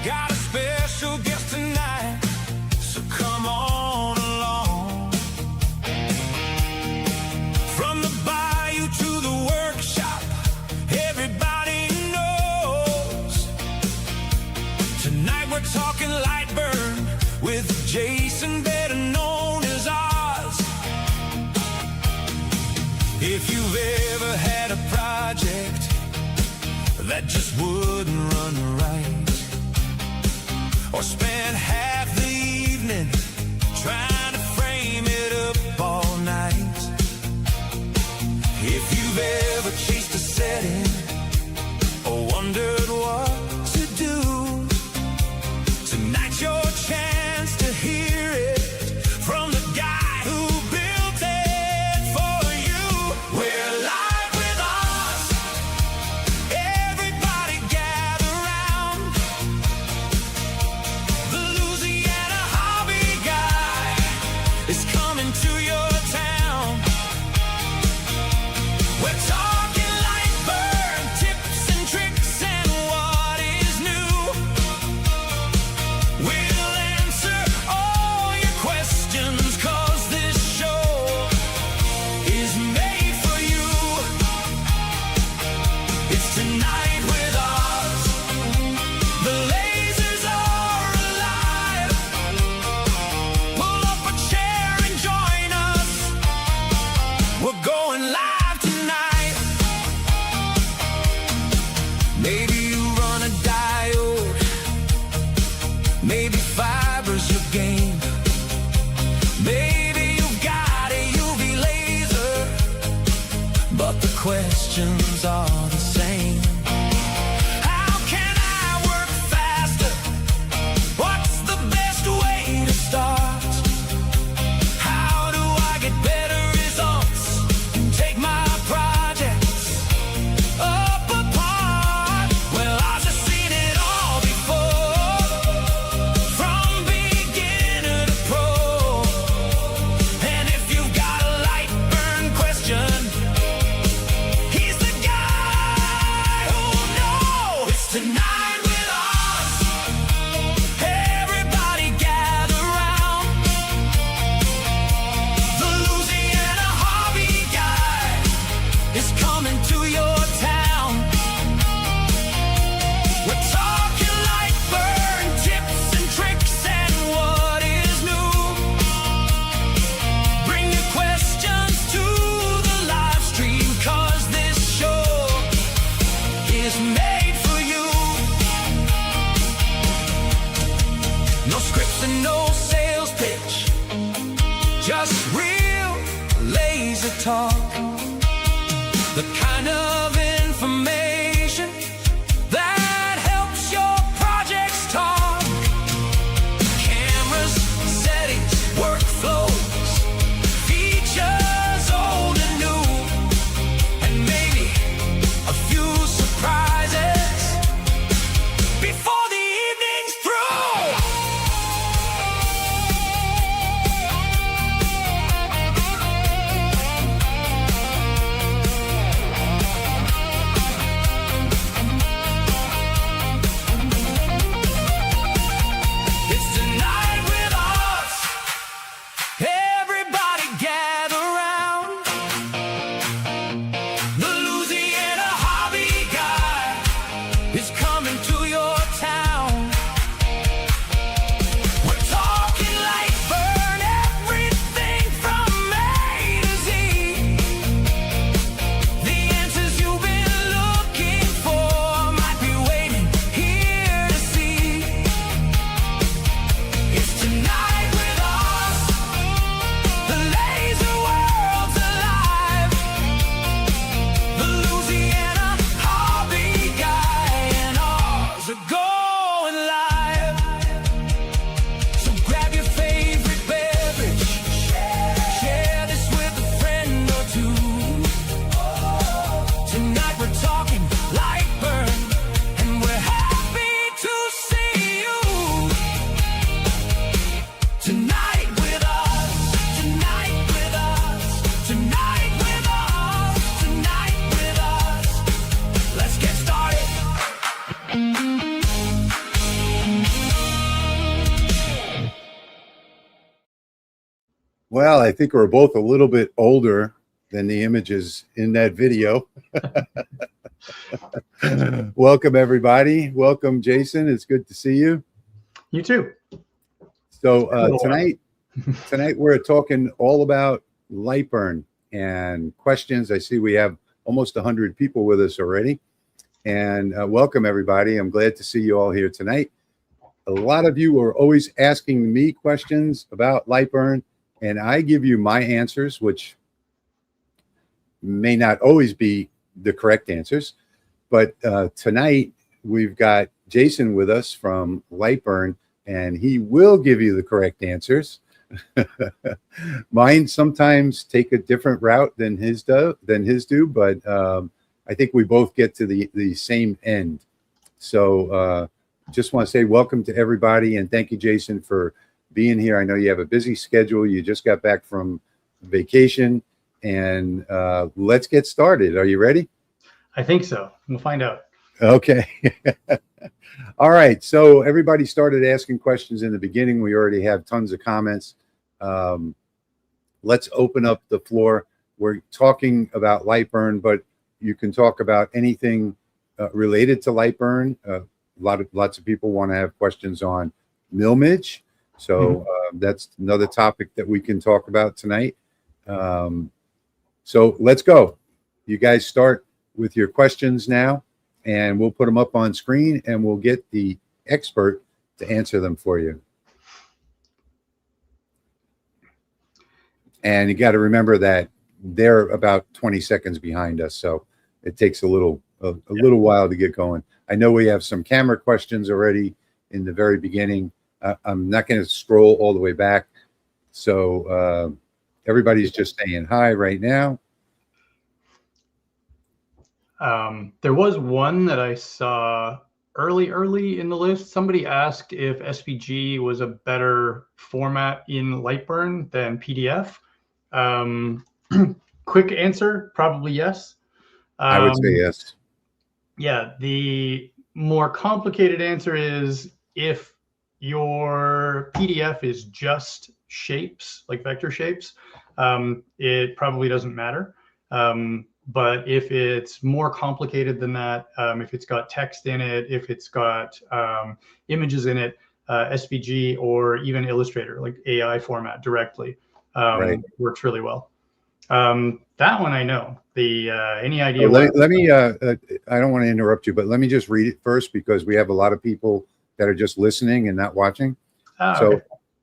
Got a special guest tonight, so come on along. From the bayou to the workshop, everybody knows. Tonight we're talking Lightburn with Jason, better known as Oz. If you've ever had a project that just wouldn't run right, or spent half the evening trying to frame it up all night, if you've ever chased a setting or wondered what to do, tonight's your chance to hear it from the guy who built it for you. We're live with us. Everybody gather round. The Louisiana hobby guy is coming to your town. We're talking Lightburn, tips and tricks and what is new. We'll answer all your questions, 'cause this show is made for you. It's tonight with us. The lasers are alive. Pull up a chair and join us. We're going live tonight. Maybe you run a diode, maybe fiber's your game, maybe you've got a UV laser, but the questions are the same. How can I work faster? What's the best way to start? How do I get better results and take my projects up apart? Well, I've just seen it all before, from beginner to pro. And if you've got a Lightburn question, he's the guy who'll know. It's tonight with us. Everybody gather round. The Louisiana hobby guy is coming to your town. We're talking Lightburn, tips and tricks and what is new. Bring your questions to the live stream, 'cause this show is made for you. No scripts and no sales pitch, just real laser talk. The kind of information that helps your projects talk. Cameras, settings, workflows, features old and new, and maybe a few surprises before the evening's through. Well, I think we're both a little bit older than the images in that video. Welcome, everybody. Welcome, Jason. It's good to see you. You too. So tonight we're talking all about Lightburn and questions. I see we have almost 100 people with us already. And welcome, everybody. I'm glad to see you all here tonight. A lot of you are always asking me questions about Lightburn, and I give you my answers, which may not always be the correct answers. But tonight we've got Jason with us from Lightburn, and he will give you the correct answers. Mine sometimes take a different route than his do, but I think we both get to the same end. So just want to say welcome to everybody, and thank you, Jason, for being here. I know you have a busy schedule. You just got back from vacation, and let's get started. Are you ready? I think so. We'll find out. Okay. All right. So everybody started asking questions in the beginning. We already have tons of comments. Let's open up the floor. We're talking about Lightburn, but you can talk about anything related to Lightburn. Lots of people want to have questions on Milmage. So that's another topic that we can talk about tonight. So let's go. You guys start with your questions now, and we'll put them up on screen, and we'll get the expert to answer them for you. And you got to remember that they're about 20 seconds behind us, so it takes a little while to get going. I know we have some camera questions already in the very beginning. I'm not going to scroll all the way back, so everybody's just saying hi right now. There was one that I saw early in the list. Somebody asked if SVG was a better format in Lightburn than PDF. Quick answer, probably yes. I would say yes. Yeah, the more complicated answer is if your PDF is just shapes, like vector shapes, it probably doesn't matter. But if it's more complicated than that, if it's got text in it, if it's got images in it, SVG or even Illustrator, like AI format directly, works really well. That one I know. Any idea? Let me. I don't want to interrupt you, but let me just read it first because we have a lot of people that are just listening and not watching. Okay.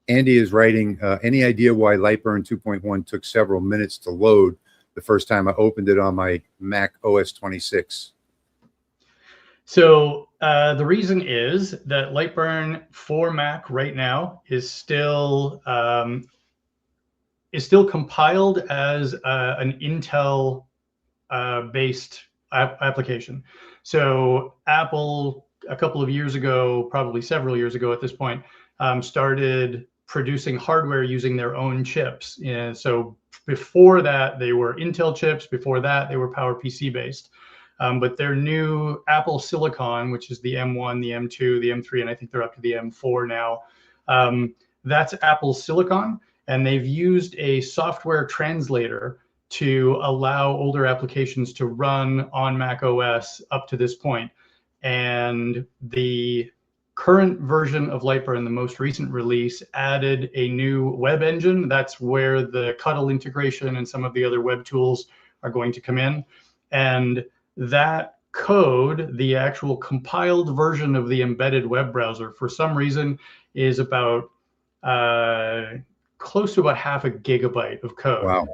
Andy is writing. Any idea why Lightburn 2.1 took several minutes to load the first time I opened it on my Mac OS 26? So the reason is that Lightburn for Mac right now is still compiled as an Intel based application. So Apple, a couple of years ago, probably several years ago at this point, started producing hardware using their own chips. And so before that, they were Intel chips. Before that, they were PowerPC based. But their new Apple Silicon, which is the M1, the M2, the M3, and I think they're up to the M4 now, that's Apple Silicon. And they've used a software translator to allow older applications to run on Mac OS up to this point. And the current version of Lightburn, the most recent release, added a new web engine. That's where the Cuddle integration and some of the other web tools are going to come in. And that code, the actual compiled version of the embedded web browser, for some reason is about close to about half a gigabyte of code. Wow.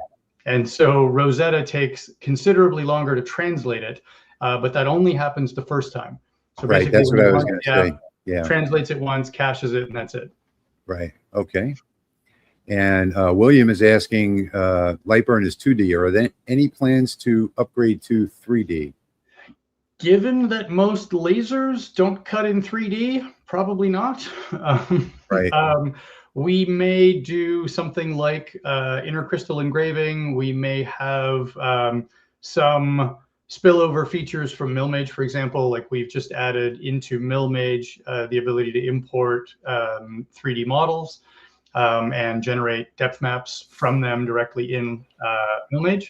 And so Rosetta takes considerably longer to translate it, but that only happens the first time. So right, that's what I was going to say. Yeah. Translates it once, caches it, and that's it. Right. Okay. And William is asking, Lightburn is 2D. Are there any plans to upgrade to 3D? Given that most lasers don't cut in 3D, probably not. Right. We may do something like intercrystal engraving. We may have some spillover features from Milmage, for example, like we've just added into Milmage the ability to import 3D models. and generate depth maps from them directly in Milmage.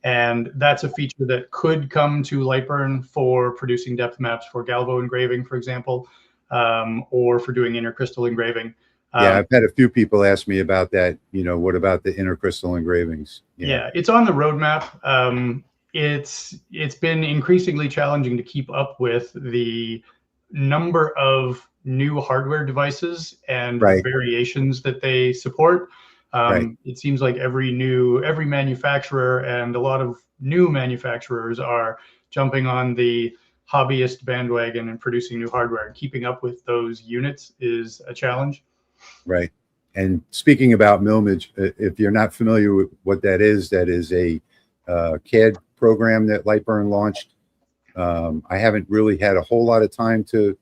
And that's a feature that could come to Lightburn for producing depth maps for galvo engraving, for example, or for doing intercrystal engraving. Yeah, I've had a few people ask me about that. You know, what about the intercrystal engravings? Yeah, it's on the roadmap. It's been increasingly challenging to keep up with the number of new hardware devices and Right. variations that they support. Right. It seems like every manufacturer and a lot of new manufacturers are jumping on the hobbyist bandwagon and producing new hardware, and keeping up with those units is a challenge. Right. And speaking about Milmage, if you're not familiar with what that is a CAD program that Lightburn launched. I haven't really had a whole lot of time to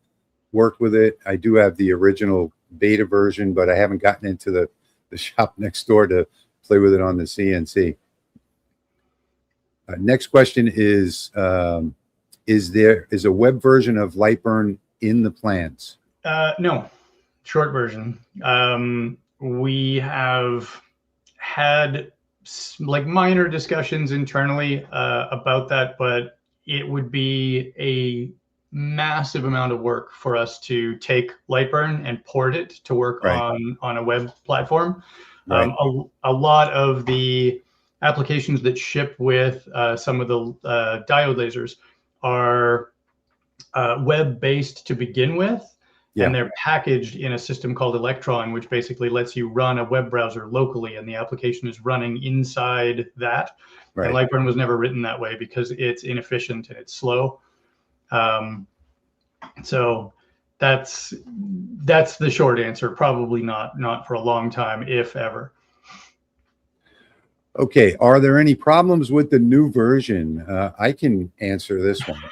work with it. I do have the original beta version, but I haven't gotten into the shop next door to play with it on the CNC. Next question is there a web version of Lightburn in the plans? No, short version. We have had like minor discussions internally about that, but it would be a massive amount of work for us to take Lightburn and port it to work on a web platform. Right. A lot of the applications that ship with some of the diode lasers are web-based to begin with. Yeah. And they're packaged in a system called Electron, which basically lets you run a web browser locally, and the application is running inside that. Right. And Lightburn was never written that way because it's inefficient and it's slow. So that's the short answer. Probably not for a long time, if ever. Okay. Are there any problems with the new version? I can answer this one.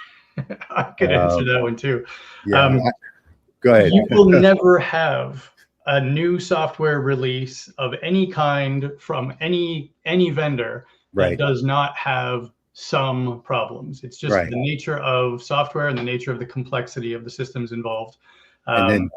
I can answer that one too. Yeah. Go ahead. You will never have a new software release of any kind from any vendor that does not have some problems. It's just the nature of software and the nature of the complexity of the systems involved. And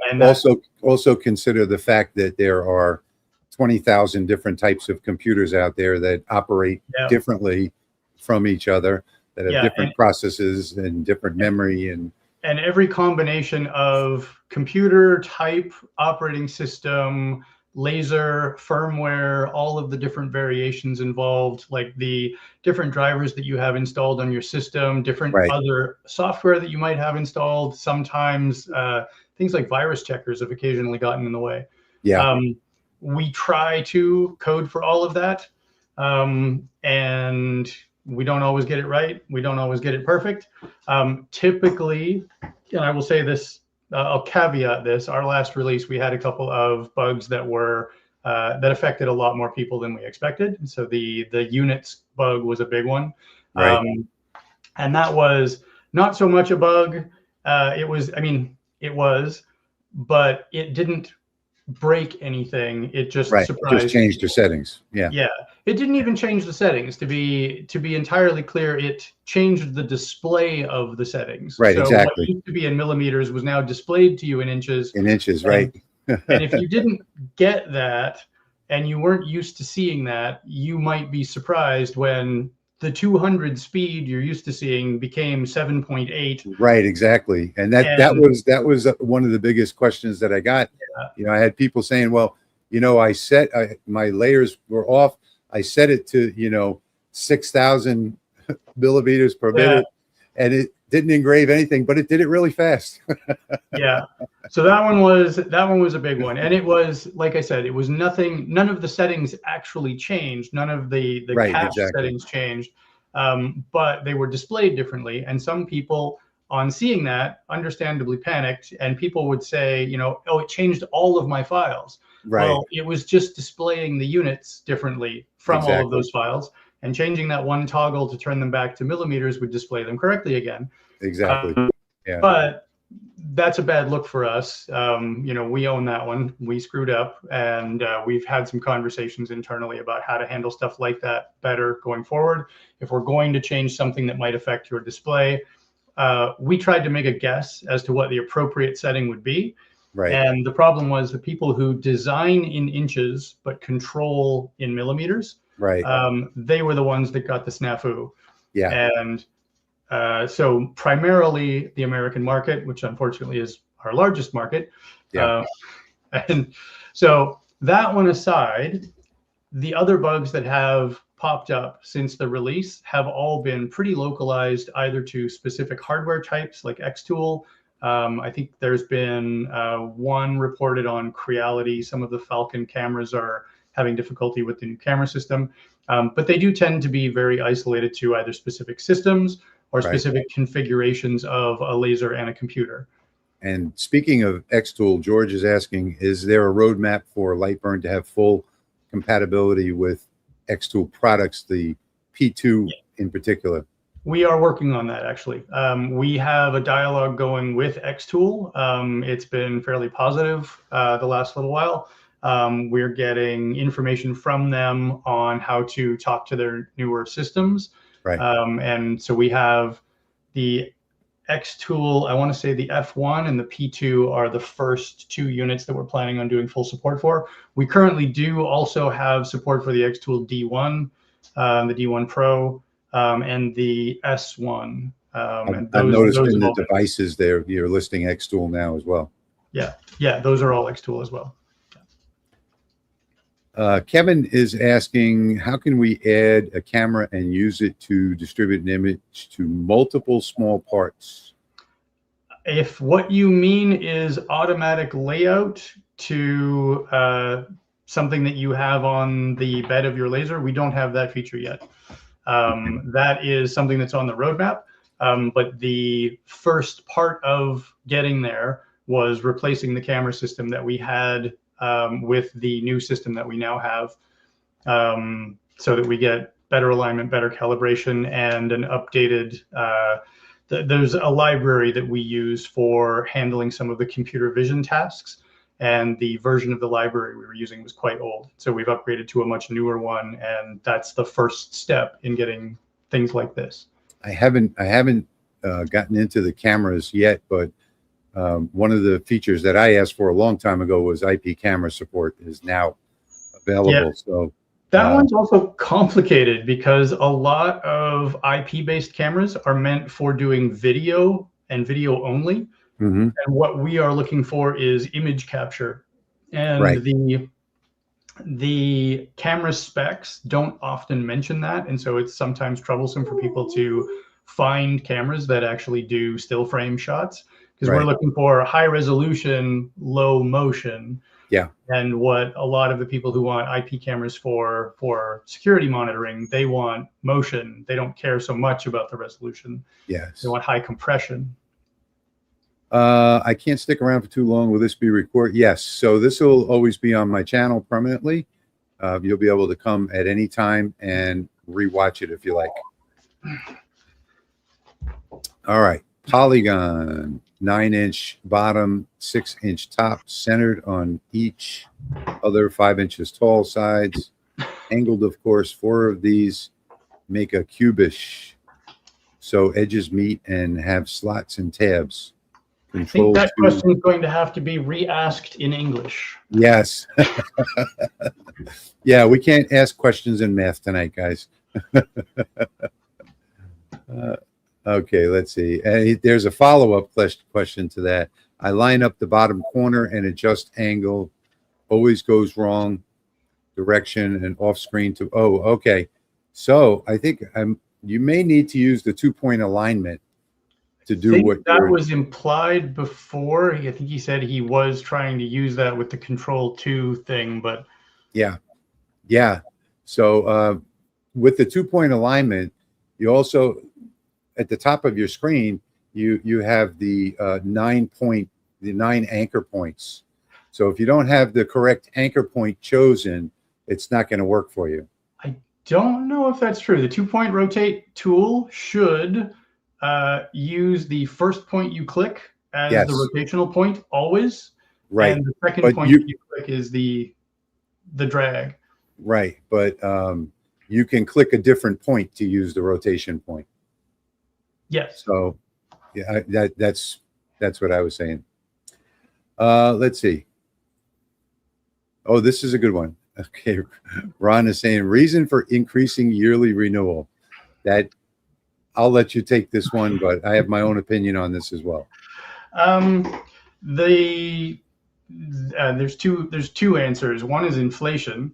also consider the fact that there are 20,000 different types of computers out there that operate differently from each other, that have different processes and different memory and every combination of computer type, operating system, laser, firmware, all of the different variations involved, like the different drivers that you have installed on your system, different other software that you might have installed. Sometimes things like virus checkers have occasionally gotten in the way. Yeah. We try to code for all of that. And we don't always get it right. We don't always get it perfect. Typically, and I will say this, I'll caveat this, our last release, we had a couple of bugs that were, that affected a lot more people than we expected. So the units bug was a big one. And that was not so much a bug. It was, but it didn't break anything. It just surprised. Just changed the settings. Yeah. Yeah. It didn't even change the settings. To be entirely clear, it changed the display of the settings. Right. So exactly. what used to be in millimeters was now displayed to you in inches. In inches, right. And if you didn't get that and you weren't used to seeing that, you might be surprised when the 200 speed you're used to seeing became 7.8. Right, exactly. And that was one of the biggest questions that I got. Yeah. You know, I had people saying, well, you know, my layers were off. I set it to, 6,000 millimeters per minute, and it didn't engrave anything, but it did it really fast. Yeah. So that one was a big one. And it was, like I said, it was nothing, none of the settings actually changed. None of the cache settings changed, but they were displayed differently. And some people on seeing that understandably panicked, and people would say, oh, it changed all of my files. Right. Well, it was just displaying the units differently from all of those files, and changing that one toggle to turn them back to millimeters would display them correctly again. Exactly. Yeah. But that's a bad look for us. We own that one. We screwed up, and we've had some conversations internally about how to handle stuff like that better going forward. If we're going to change something that might affect your display, we tried to make a guess as to what the appropriate setting would be. Right. And the problem was the people who design in inches but control in millimeters, Right. they were the ones that got the snafu. Yeah. And so primarily the American market, which unfortunately is our largest market. Yeah. And so that one aside, the other bugs that have popped up since the release have all been pretty localized, either to specific hardware types like Xtool. I think there's been one reported on Creality. Some of the Falcon cameras are having difficulty with the new camera system, but they do tend to be very isolated to either specific systems or specific configurations of a laser and a computer. And speaking of Xtool, George is asking, is there a roadmap for Lightburn to have full compatibility with Xtool products, the P2 in particular? We are working on that, actually. We have a dialogue going with Xtool. It's been fairly positive the last little while. We're getting information from them on how to talk to their newer systems. Right. And so we have the Xtool, I want to say the F1 and the P2 are the first two units that we're planning on doing full support for. We currently do also have support for the Xtool D1, the D1 Pro, and the S1. And I've noticed those in the devices there, you're listing Xtool now as well. Yeah, those are all Xtool as well. Kevin is asking, how can we add a camera and use it to distribute an image to multiple small parts? If what you mean is automatic layout to something that you have on the bed of your laser, we don't have that feature yet. That is something that's on the roadmap. But the first part of getting there was replacing the camera system that we had with the new system that we now have, so that we get better alignment, better calibration, and an updated, there's a library that we use for handling some of the computer vision tasks, and the version of the library we were using was quite old. So we've upgraded to a much newer one, and that's the first step in getting things like this. I haven't gotten into the cameras yet, but one of the features that I asked for a long time ago was IP camera support is now available. Yeah. So that one's also complicated because a lot of IP-based cameras are meant for doing video and video only. And what we are looking for is image capture. And the camera specs don't often mention that. And so it's sometimes troublesome for people to find cameras that actually do still frame shots, because we're looking for high resolution, low motion. Yeah. And what a lot of the people who want IP cameras for security monitoring, they want motion. They don't care so much about the resolution. Yes. They want high compression. I can't stick around for too long. Will this be recorded? Yes. So this will always be on my channel permanently. You'll be able to come at any time and rewatch it if you like. All right. Polygon, 9-inch bottom, 6-inch top, centered on each other 5 inches tall sides. Angled, of course. 4 of these make a cubish, so edges meet and have slots and tabs. I think that question is going to have to be re-asked in English. Yes. Yeah, we can't ask questions in math tonight, guys. Okay, let's see. There's a follow-up question to that. I line up the bottom corner and adjust angle. Always goes wrong direction and off screen to. Oh, okay. So I think you may need to use the 2-point alignment to do what that was implied before. I think he said he was trying to use that with the Control 2 thing, but yeah. So with the 2-point alignment, you also at the top of your screen you have the 9 anchor points. So if you don't have the correct anchor point chosen, it's not going to work for you. I don't know if that's true. The 2-point rotate tool should use the first point you click as the rotational point always. Right. And the second point you click is the drag. Right. But you can click a different point to use the rotation point. Yes. So yeah, that's what I was saying. Let's see. Oh, this is a good one. Okay. Ron is saying reason for increasing yearly renewal. That I'll let you take this one, but I have my own opinion on this as well. The there's two answers. One is inflation.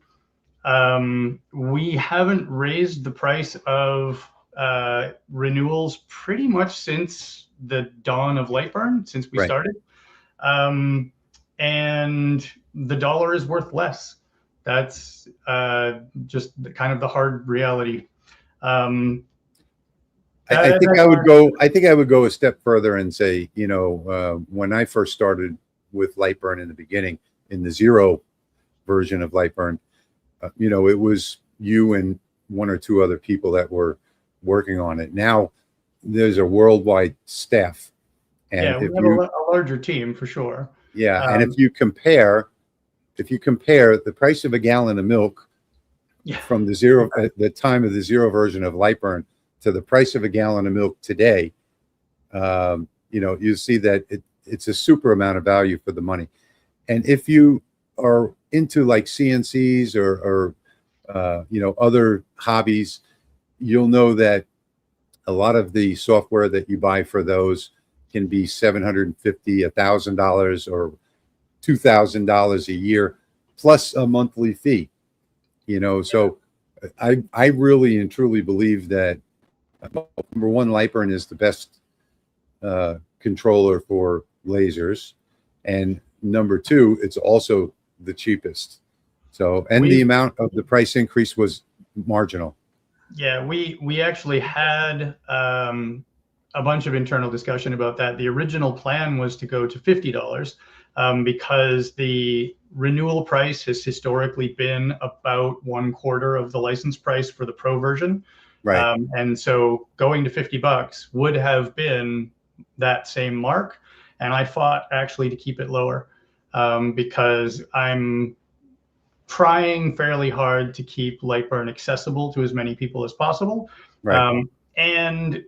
We haven't raised the price of renewals pretty much since the dawn of Lightburn, since we started. And the dollar is worth less. That's just kind of the hard reality. I think I would go. I think I would go a step further and say, you know, when I first started with Lightburn in the beginning, in the 0 version of Lightburn, you know, it was you and 1 or 2 other people that were working on it. Now there's a worldwide staff, and yeah, we have a larger team for sure. Yeah, and if you compare the price of a gallon of milk from the 0 at the time of the 0 version of Lightburn to the price of a gallon of milk today, you know, you see that it's a super amount of value for the money. And if you are into like CNCs or you know, other hobbies, you'll know that a lot of the software that you buy for those can be $750, $1,000, or $2,000 a year plus a monthly fee. You know, so I really and truly believe that number one, Lightburn is the best controller for lasers, and number 2, it's also the cheapest. So, and the amount of the price increase was marginal. Yeah, we actually had a bunch of internal discussion about that. The original plan was to go to $50 because the renewal price has historically been about 1/4 of the license price for the Pro version. Right. And so going to $50 would have been that same mark. And I fought actually to keep it lower because I'm trying fairly hard to keep Lightburn accessible to as many people as possible. Right. And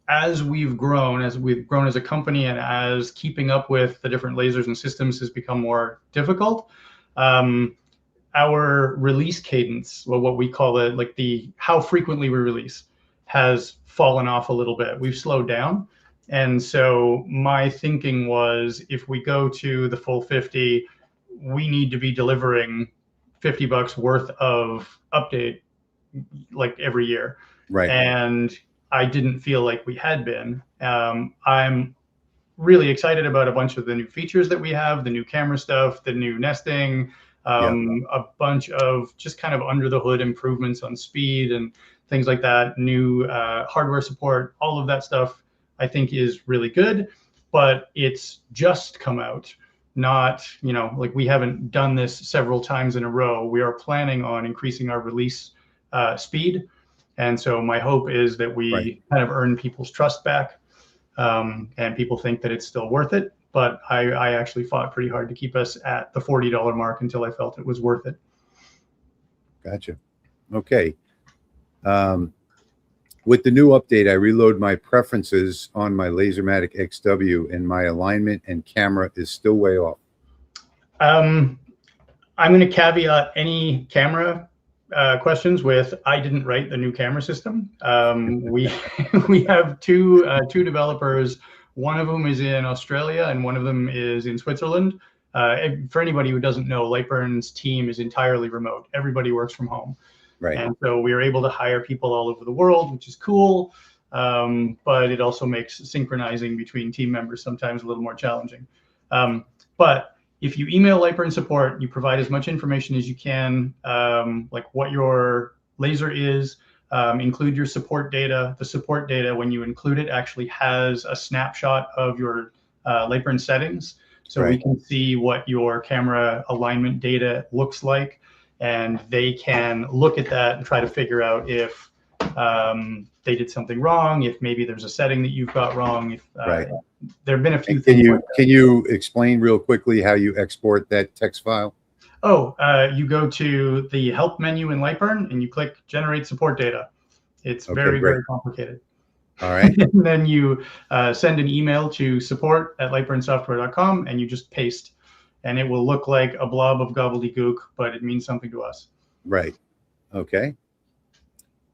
as we've grown as a company, and as keeping up with the different lasers and systems has become more difficult, our release cadence, well, what we call it, like how frequently we release, has fallen off a little bit. We've slowed down. And so my thinking was, if we go to the full 50, we need to be delivering $50 worth of update like every year. Right. And I didn't feel like we had been. I'm really excited about a bunch of the new features that we have, the new camera stuff, the new nesting, a bunch of just kind of under the hood improvements on speed and things like that, new hardware support, all of that stuff I think is really good, but it's just come out. Not, you know, like we haven't done this several times in a row. We are planning on increasing our release speed. And so my hope is that we kind of earn people's trust back, and people think that it's still worth it. But I actually fought pretty hard to keep us at the $40 mark until I felt it was worth it. Gotcha. Okay. With the new update, I reload my preferences on my Lasermatic XW, and my alignment and camera is still way off. I'm going to caveat any camera questions with, I didn't write the new camera system. We have two developers. One of them is in Australia and one of them is in Switzerland. For anybody who doesn't know, Lightburn's team is entirely remote. Everybody works from home. Right. And so we are able to hire people all over the world, which is cool. But it also makes synchronizing between team members sometimes a little more challenging. But if you email Lightburn support, you provide as much information as you can, like what your laser is, include your support data. The support data, when you include it, actually has a snapshot of your Lightburn settings. So we can see what your camera alignment data looks like. And they can look at that and try to figure out if they did something wrong, if maybe there's a setting that you've got wrong. If there have been a few things. Can you explain real quickly how you export that text file? Oh, you go to the help menu in Lightburn and you click generate support data. It's very complicated. All right. And then you send an email to support@lightburnsoftware.com, and you just paste, and it will look like a blob of gobbledygook, but it means something to us. Right. Okay.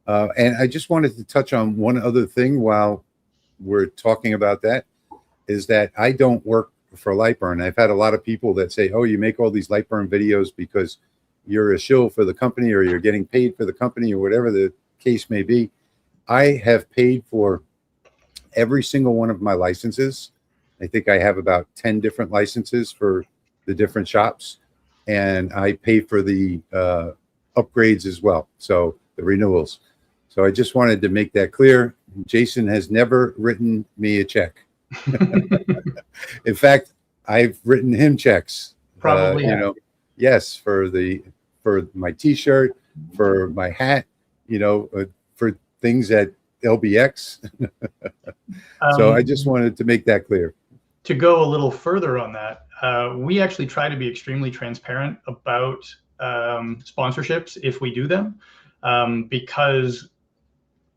And I just wanted to touch on one other thing while we're talking about that, is that I don't work for Lightburn. I've had a lot of people that say, oh, you make all these Lightburn videos because you're a shill for the company, or you're getting paid for the company, or whatever the case may be. I have paid for every single one of my licenses. I think I have about 10 different licenses for the different shops, and I pay for the upgrades as well. So the renewals. So I just wanted to make that clear. Jason has never written me a check. In fact, I've written him checks. Probably, you know, yes, for my T-shirt, for my hat, you know, for things at LBX. So I just wanted to make that clear. To go a little further on that, we actually try to be extremely transparent about sponsorships if we do them, because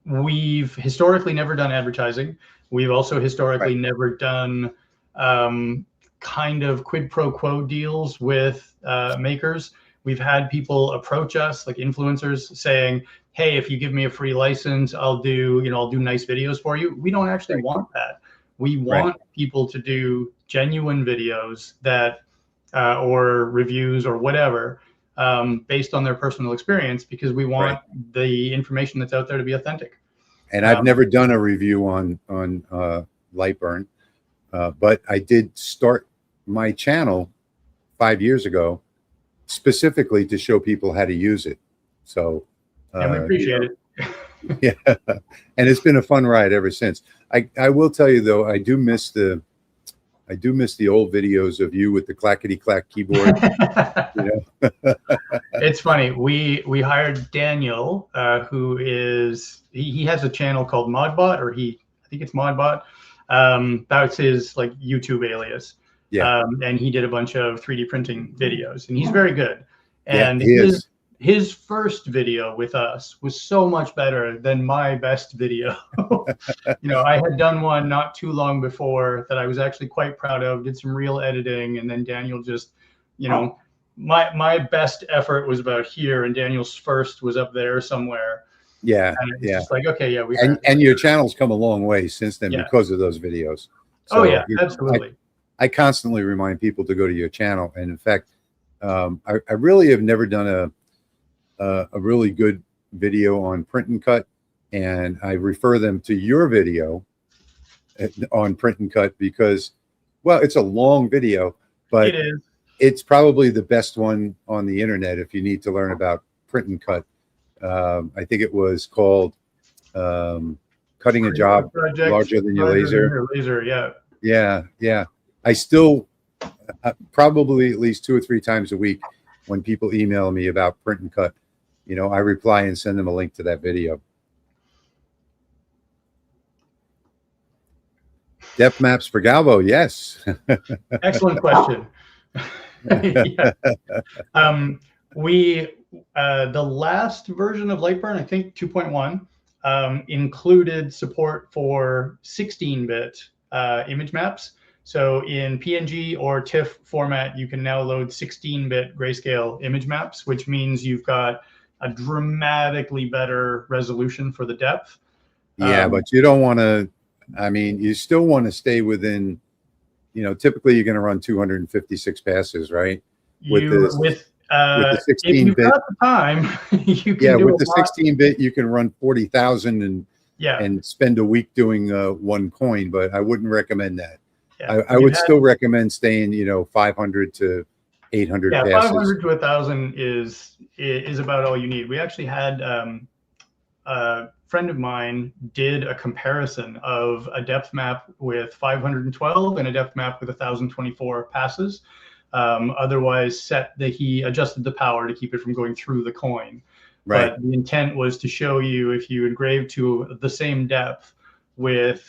we've historically never done advertising. We've also historically never done kind of quid pro quo deals with makers. We've had people approach us, like influencers, saying, hey, if you give me a free license, I'll do nice videos for you. We don't actually want that. We want people to do genuine videos that or reviews or whatever, based on their personal experience, because we want the information that's out there to be authentic. And I've never done a review on Lightburn, but I did start my channel 5 years ago specifically to show people how to use it. So and we appreciate it. Yeah, and it's been a fun ride ever since. I will tell you though, I do miss the old videos of you with the clackety clack keyboard. You know? It's funny. We hired Daniel, who is he has a channel called Modbot, or I think it's Modbot. That's his like YouTube alias. Yeah. And he did a bunch of 3D printing videos, and he's very good. And yeah, his first video with us was so much better than my best video. You know, I had done one not too long before that I was actually quite proud of, did some real editing, and then Daniel just, you know, my best effort was about here, and Daniel's first was up there somewhere. Yeah, and it's just like, okay, yeah, and your channel's come a long way since then because of those videos. So, oh yeah, absolutely. I constantly remind people to go to your channel, and in fact, I really have never done a really good video on print and cut, and I refer them to your video on print and cut because, well, it's a long video, but it's probably the best one on the internet if you need to learn about print and cut. I think it was called Cutting a Job Larger Than Your Laser. Yeah. I still probably at least 2 or 3 times a week when people email me about print and cut, you know, I reply and send them a link to that video. Depth maps for Galvo, yes. Excellent question. The last version of Lightburn, I think 2.1, included support for 16-bit image maps. So in PNG or TIFF format, you can now load 16-bit grayscale image maps, which means you've got a dramatically better resolution for the depth. Yeah, but you don't want to, I mean, you still want to stay within, you know, typically you're going to run 256 passes, right? With the 16-bit. If you've got the time, you can do with the 16-bit, you can run 40,000 and spend a week doing one coin, but I wouldn't recommend that. Yeah. I would still recommend staying, you know, 500 to 800 passes. 500 to 1,000 is about all you need. We actually had a friend of mine did a comparison of a depth map with 512 and a depth map with 1,024 passes. Otherwise, he adjusted the power to keep it from going through the coin. Right. But the intent was to show you if you engrave to the same depth with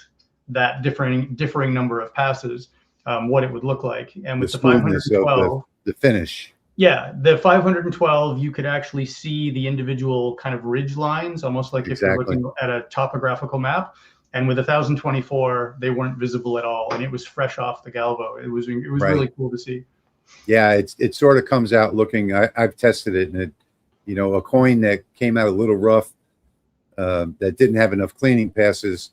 that differing number of passes, what it would look like. And with the 512, the finish. Yeah, the 512, you could actually see the individual kind of ridge lines, almost like if you're looking at a topographical map. And with 1024, they weren't visible at all, and it was fresh off the Galvo. It was Right. really cool to see. Yeah, it sort of comes out looking. I've tested it, and it, you know, a coin that came out a little rough, that didn't have enough cleaning passes.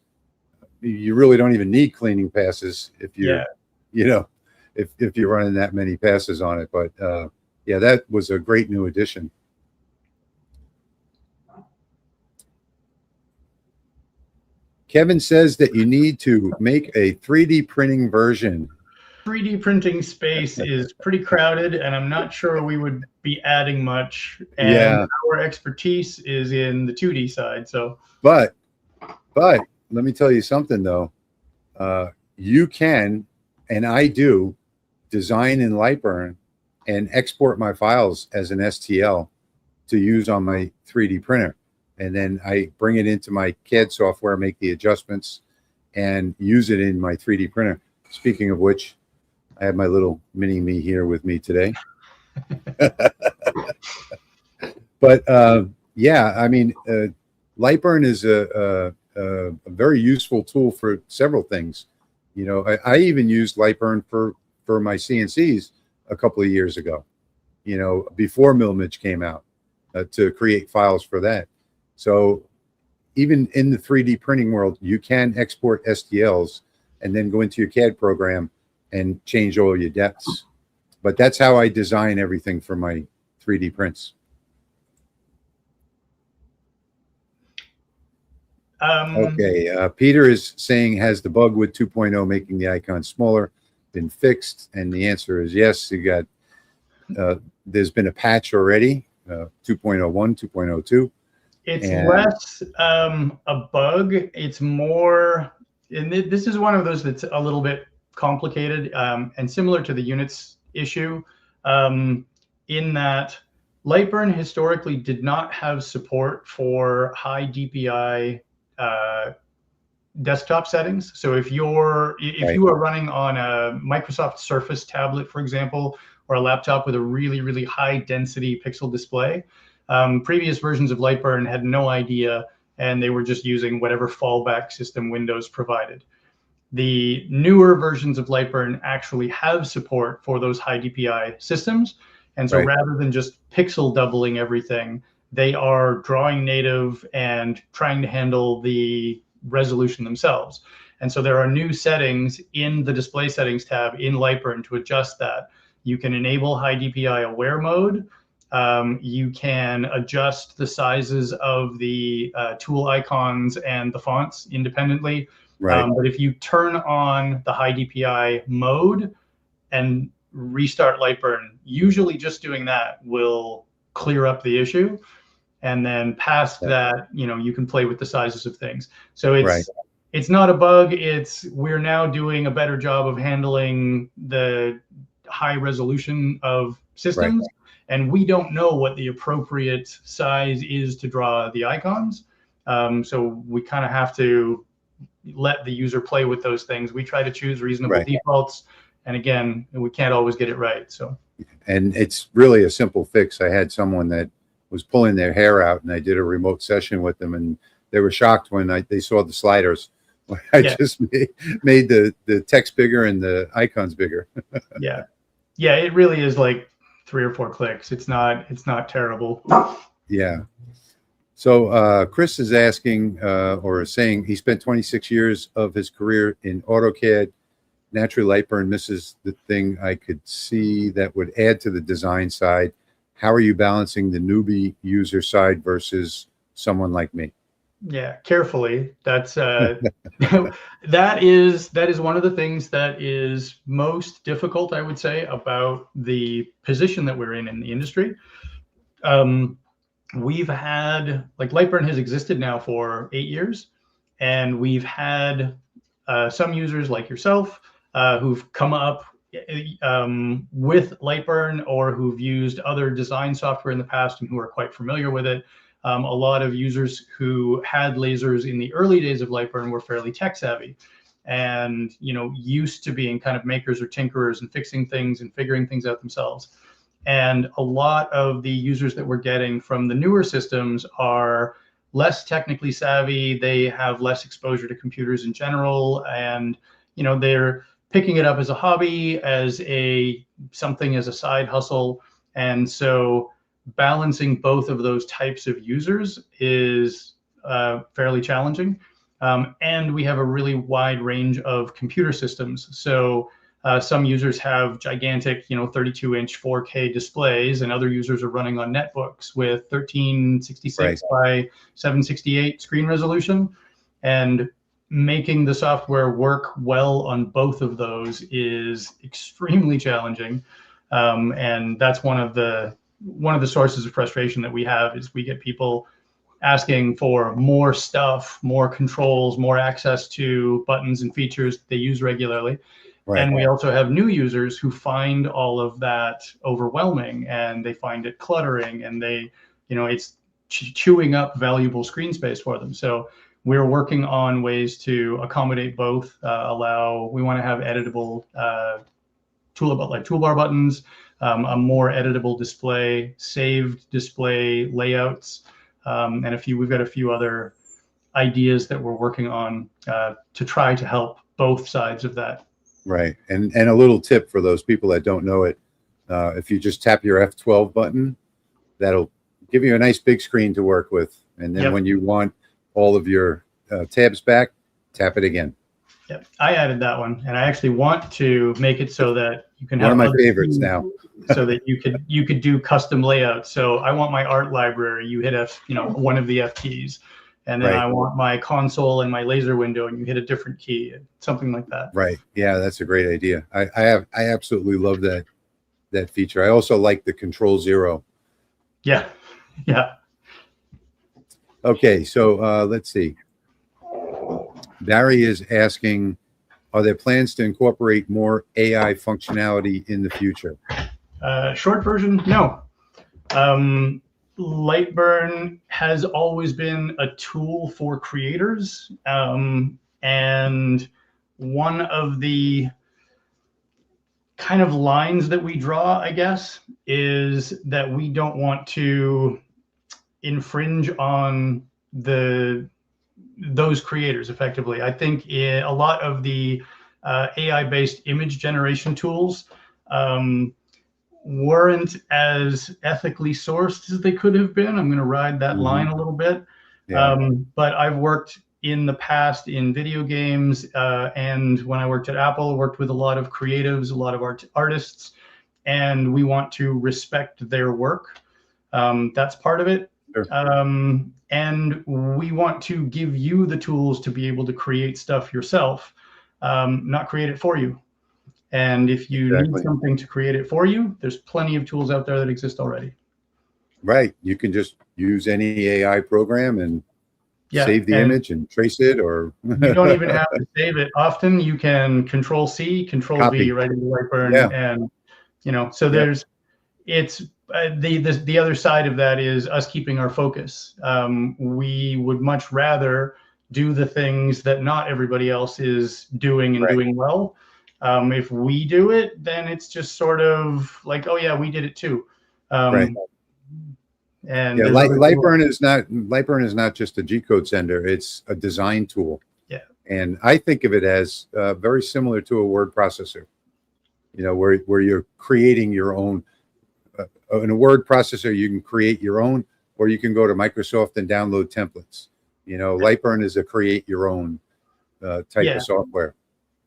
You really don't even need cleaning passes if you're, you know, if you're running that many passes on it. But yeah, that was a great new addition. Kevin says that you need to make a 3D printing version. 3D printing space is pretty crowded, and I'm not sure we would be adding much. And Yeah. our expertise is in the 2D side. So, but let me tell you something though. You can, and I do, design in Lightburn and export my files as an STL to use on my 3D printer. And then I bring it into my CAD software, make the adjustments, and use it in my 3D printer. Speaking of which, I have my little mini me here with me today. But yeah, I mean, Lightburn is a very useful tool for several things. You know, I even used Lightburn for my CNCs a couple of years ago, you know, before Milmage came out, to create files for that. So even in the 3D printing world, you can export STLs and then go into your CAD program and change all your depths. But that's how I design everything for my 3D prints. Okay, Peter is saying, has the bug with 2.0 making the icon smaller been fixed? And the answer is yes. You got, there's been a patch already, 2.01, 2.02. It's less a bug. It's more, and this is one of those that's a little bit complicated and similar to the units issue, in that Lightburn historically did not have support for high DPI desktop settings. So if you are running on a Microsoft Surface tablet, for example, or a laptop with a really, really high density pixel display, previous versions of Lightburn had no idea, and they were just using whatever fallback system Windows provided. The newer versions of Lightburn actually have support for those high DPI systems. And so rather than just pixel doubling everything, they are drawing native and trying to handle the resolution themselves. And so there are new settings in the display settings tab in Lightburn to adjust that. You can enable high DPI aware mode. You can adjust the sizes of the tool icons and the fonts independently. But if you turn on the high DPI mode and restart Lightburn, usually just doing that will clear up the issue. And then past that, you know, you can play with the sizes of things. So it's not a bug. We're now doing a better job of handling the high resolution of systems. And we don't know what the appropriate size is to draw the icons. So we kind of have to let the user play with those things. We try to choose reasonable defaults. And again, we can't always get it right. So, and it's really a simple fix. I had someone that was pulling their hair out, and I did a remote session with them, and they were shocked when they saw the sliders. I just made the text bigger and the icons bigger. Yeah, it really is like 3 or 4 clicks. It's not terrible. Yeah. So Chris is asking or saying he spent 26 years of his career in AutoCAD. Naturally, Lightburn misses the thing I could see that would add to the design side. How are you balancing the newbie user side versus someone like me? Yeah, carefully. That's that is one of the things that is most difficult, I would say, about the position that we're in the industry. We've had, like, Lightburn has existed now for 8 years, and we've had some users like yourself who've come up with Lightburn, or who've used other design software in the past and who are quite familiar with it. A lot of users who had lasers in the early days of Lightburn were fairly tech savvy, and, you know, used to being kind of makers or tinkerers and fixing things and figuring things out themselves. And a lot of the users that we're getting from the newer systems are less technically savvy. They have less exposure to computers in general, and they're picking it up as a hobby, as something as a side hustle. And so balancing both of those types of users is fairly challenging. And we have a really wide range of computer systems. So some users have gigantic, 32-inch 4K displays, and other users are running on netbooks with 1366 by 768 screen resolution. And making the software work well on both of those is extremely challenging. And that's one of the sources of frustration that we have, is we get people asking for more stuff, more controls, more access to buttons and features that they use regularly. Right. And we also have new users who find all of that overwhelming, and they find it cluttering, and it's chewing up valuable screen space for them. So we're working on ways to accommodate both. We want to have editable toolbar buttons, a more editable display, saved display layouts, and we've got a few other ideas that we're working on to try to help both sides of that. Right. And a little tip for those people that don't know it, if you just tap your F12 button, that'll give you a nice big screen to work with. And then when you want all of your tabs back, tap it again. Yep, I added that one, and I actually want to make it so that you can have one of my favorites now, so that you could do custom layouts. So I want my art library. You hit one of the F keys, and then I want my console and my laser window, and you hit a different key, something like that. Right. Yeah, that's a great idea. I absolutely love that feature. I also like the Control 0. Yeah. Yeah. Okay, so let's see. Barry is asking, are there plans to incorporate more AI functionality in the future? Short version, no. Lightburn has always been a tool for creators. And one of the kind of lines that we draw, I guess, is that we don't want to infringe on those creators effectively. I think a lot of the AI-based image generation tools weren't as ethically sourced as they could have been. I'm going to ride that line a little bit. Yeah. But I've worked in the past in video games, and when I worked at Apple, I worked with a lot of creatives, a lot of artists, and we want to respect their work. That's part of it. Sure. And we want to give you the tools to be able to create stuff yourself, not create it for you. And if you need something to create it for you, there's plenty of tools out there that exist already. Right. You can just use any AI program and save the image and trace it, or you don't even have to save it. Often you can Control-C, Control-V right into Lightburn. Yeah. And, so it's the other side of that is us keeping our focus. We would much rather do the things that not everybody else is doing and doing well. If we do it, then it's just sort of like, oh yeah, we did it too. And Lightburn is not just a G-code sender; it's a design tool. Yeah, and I think of it as very similar to a word processor. Where you're creating your own. In a word processor, you can create your own, or you can go to Microsoft and download templates. Lightburn is a create your own type of software.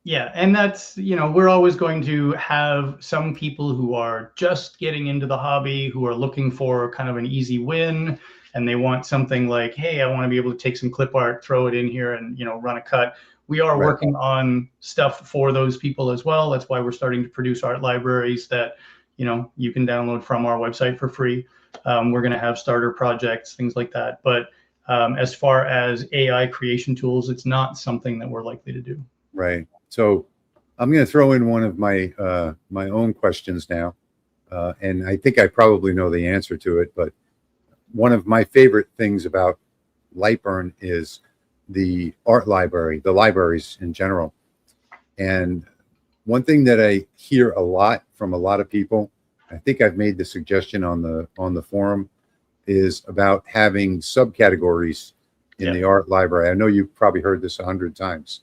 Yeah, and that's, we're always going to have some people who are just getting into the hobby, who are looking for kind of an easy win, and they want something like, hey, I want to be able to take some clip art, throw it in here, and run a cut. We are working on stuff for those people as well. That's why we're starting to produce art libraries that you can download from our website for free. We're going to have starter projects, things like that. But as far as AI creation tools, it's not something that we're likely to do. Right. So I'm going to throw in one of my my own questions now, and I think I probably know the answer to it. But one of my favorite things about Lightburn is the art library, the libraries in general. And one thing that I hear a lot from a lot of people, I think I've made the suggestion on the forum, is about having subcategories in the art library. I know you've probably heard this 100 times,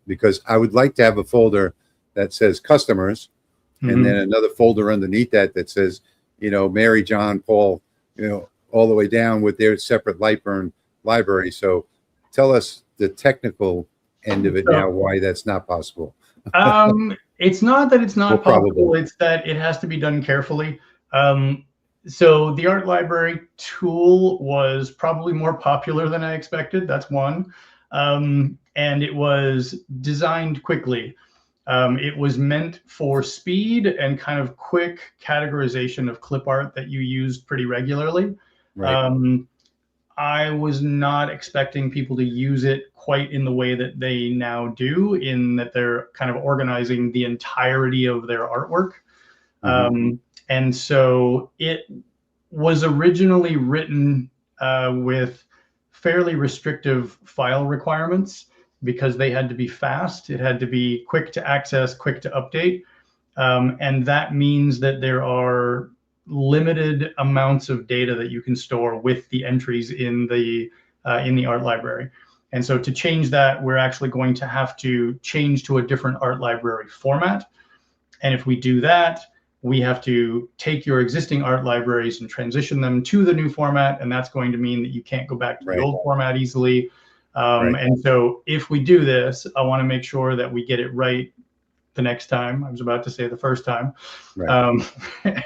because I would like to have a folder that says customers, and then another folder underneath that that says, you know, Mary, John, Paul, you know, all the way down with their separate Lightburn library. So tell us the technical end of it now, why that's not possible. It's not that it's not possible, probable. it's that it has to be done carefully. So the art library tool was probably more popular than I expected. That's one. And it was designed quickly. It was meant for speed and kind of quick categorization of clip art that you used pretty regularly. Right. I was not expecting people to use it quite in the way that they now do, in that they're kind of organizing the entirety of their artwork. And so it was originally written with fairly restrictive file requirements because they had to be fast. It had to be quick to access, quick to update. And that means that there are limited amounts of data that you can store with the entries in the art library. And so to change that, we're actually going to have to change to a different art library format. And if we do that, we have to take your existing art libraries and transition them to the new format. And that's going to mean that you can't go back to the old format easily. And so if we do this, I want to make sure that we get it right the next time. I was about to say the first time.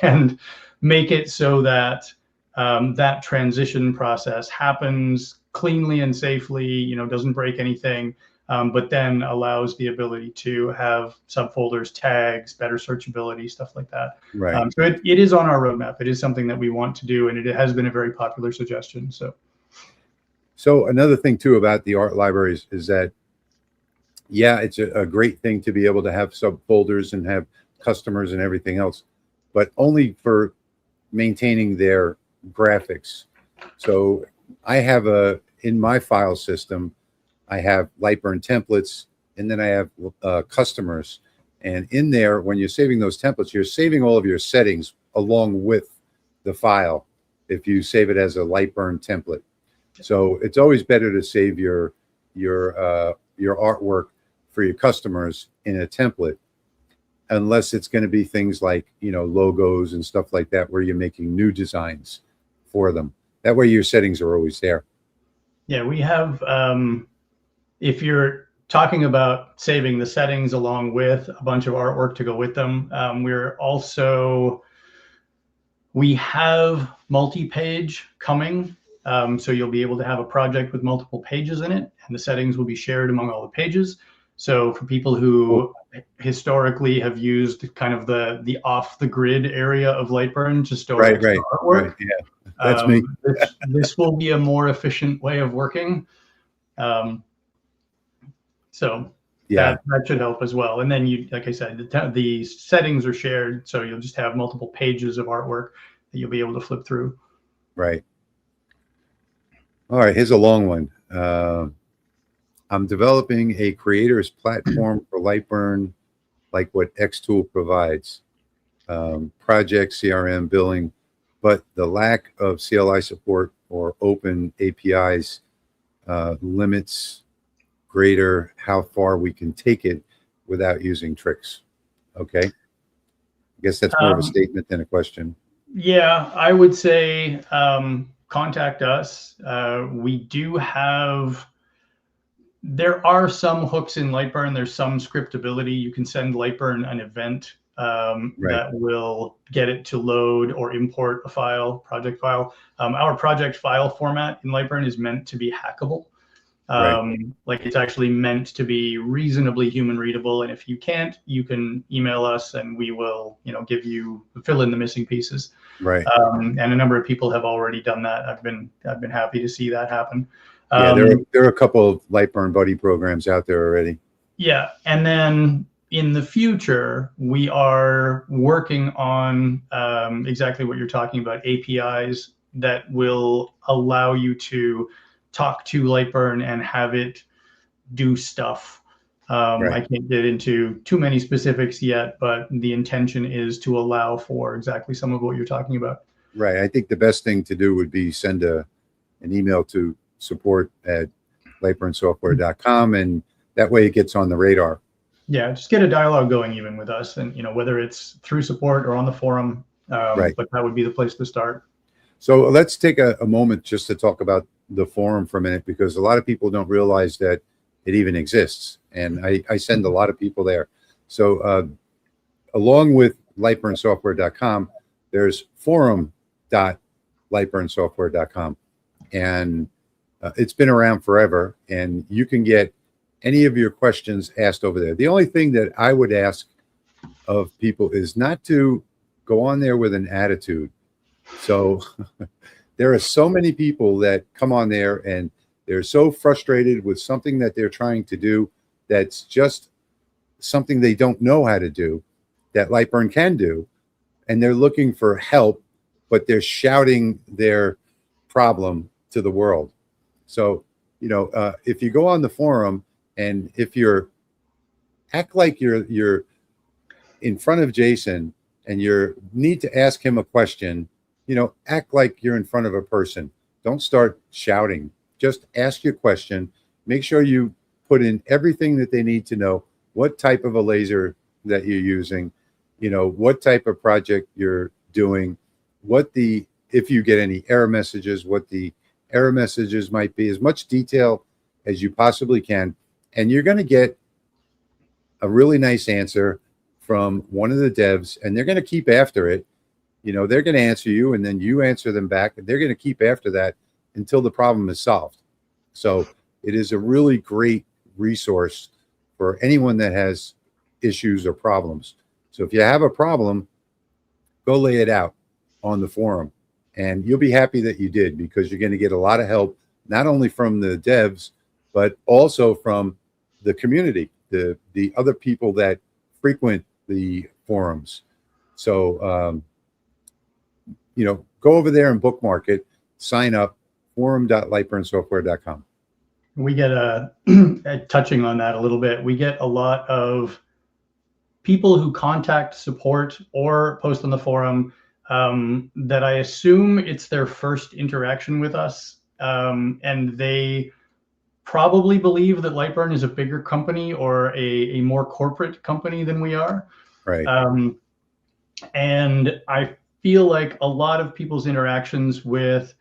And make it so that that transition process happens cleanly and safely, you know, doesn't break anything, but then allows the ability to have subfolders, tags, better searchability, stuff like that. So it is on our roadmap. It is something that we want to do, and it has been a very popular suggestion. So another thing too about the art libraries is that, yeah, it's a great thing to be able to have subfolders and have customers and everything else, but only for maintaining their graphics. So I have in my file system, I have Lightburn templates, and then I have customers. And in there, when you're saving those templates, you're saving all of your settings along with the file if you save it as a Lightburn template. So it's always better to save your artwork for your customers in a template, unless it's going to be things like, you know, logos and stuff like that, where you're making new designs for them. That way your settings are always there. Yeah, we have, if you're talking about saving the settings along with a bunch of artwork to go with them, we have multi-page coming. So you'll be able to have a project with multiple pages in it, and the settings will be shared among all the pages. So for people who historically have used kind of the off the grid area of Lightburn to store artwork, that's me. this will be a more efficient way of working. So that should help as well. And then you, like I said, the settings are shared, so you'll just have multiple pages of artwork that you'll be able to flip through. Right. All right, here's a long one. I'm developing a creator's platform for Lightburn, like what Xtool provides. Project, CRM, billing, but the lack of CLI support or open APIs limits greater how far we can take it without using tricks. Okay. I guess that's more of a statement than a question. Yeah, I would say contact us. We do have, there are some hooks in Lightburn. There's some scriptability. You can send Lightburn an event that will get it to load or import a file, project file. Our project file format in Lightburn is meant to be hackable. Like it's actually meant to be reasonably human readable. And if you can't, you can email us and we will, you know, fill in the missing pieces. And a number of people have already done that. I've been happy to see that happen. There are a couple of Lightburn buddy programs out there already. Yeah. And then in the future, we are working on exactly what you're talking about, APIs that will allow you to talk to Lightburn and have it do stuff. I can't get into too many specifics yet, but the intention is to allow for exactly some of what you're talking about. Right. I think the best thing to do would be send an email to support@lightburnsoftware.com, and that way it gets on the radar. Yeah, just get a dialogue going even with us, and whether it's through support or on the forum. Right. But that would be the place to start. So let's take a moment just to talk about the forum for a minute, because a lot of people don't realize that it even exists, and I send a lot of people there. So along with lightburnsoftware.com, there's forum.lightburnsoftware.com, and it's been around forever, and you can get any of your questions asked over there. The only thing that I would ask of people is not to go on there with an attitude. So there are so many people that come on there and they're so frustrated with something that they're trying to do that's just something they don't know how to do, that Lightburn can do, and they're looking for help, but they're shouting their problem to the world. So, if you go on the forum, and if act like you're in front of Jason and you need to ask him a question, act like you're in front of a person. Don't start shouting. Just ask your question. Make sure you put in everything that they need to know, what type of a laser that you're using, what type of project you're doing, if you get any error messages, what the error messages might be, as much detail as you possibly can. And you're going to get a really nice answer from one of the devs, and they're going to keep after it. They're going to answer you, and then you answer them back, and they're going to keep after that until the problem is solved. So it is a really great resource for anyone that has issues or problems. So if you have a problem, go lay it out on the forum, and you'll be happy that you did, because you're going to get a lot of help, not only from the devs, but also from the community, the other people that frequent the forums. So, go over there and bookmark it, sign up, forum.lightburnsoftware.com. We get touching on that a little bit. We get a lot of people who contact support or post on the forum that I assume it's their first interaction with us, and they probably believe that Lightburn is a bigger company or a more corporate company than we are. Right. And I feel like a lot of people's interactions with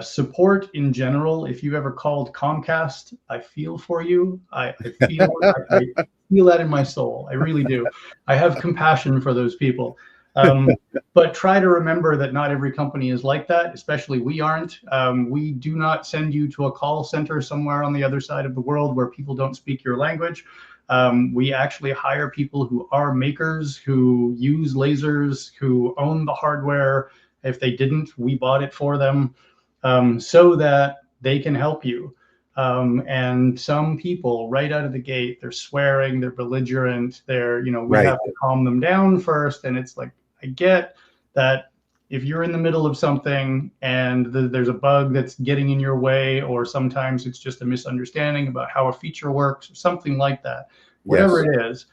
support in general, if you ever called Comcast, I feel for you. I feel that in my soul. I really do. I have compassion for those people. But try to remember that not every company is like that, especially we aren't. We do not send you to a call center somewhere on the other side of the world where people don't speak your language. We actually hire people who are makers, who use lasers, who own the hardware. If they didn't, we bought it for them, so that they can help you. And some people right out of the gate, they're swearing, they're belligerent, we Right. have to calm them down first. And it's like, I get that if you're in the middle of something and there's a bug that's getting in your way, or sometimes it's just a misunderstanding about how a feature works or something like that, whatever Yes. it is,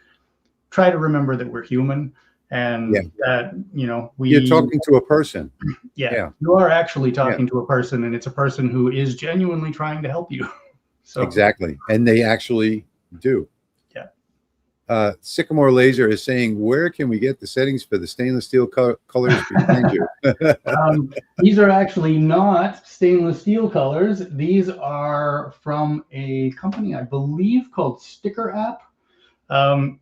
try to remember that we're human, and that, You're talking to a person. Yeah. You are actually talking to a person, and it's a person who is genuinely trying to help you. So Exactly. And they actually do. Sycamore Laser is saying, where can we get the settings for the stainless steel colors behind you? These are actually not stainless steel colors. These are from a company, I believe, called Sticker App.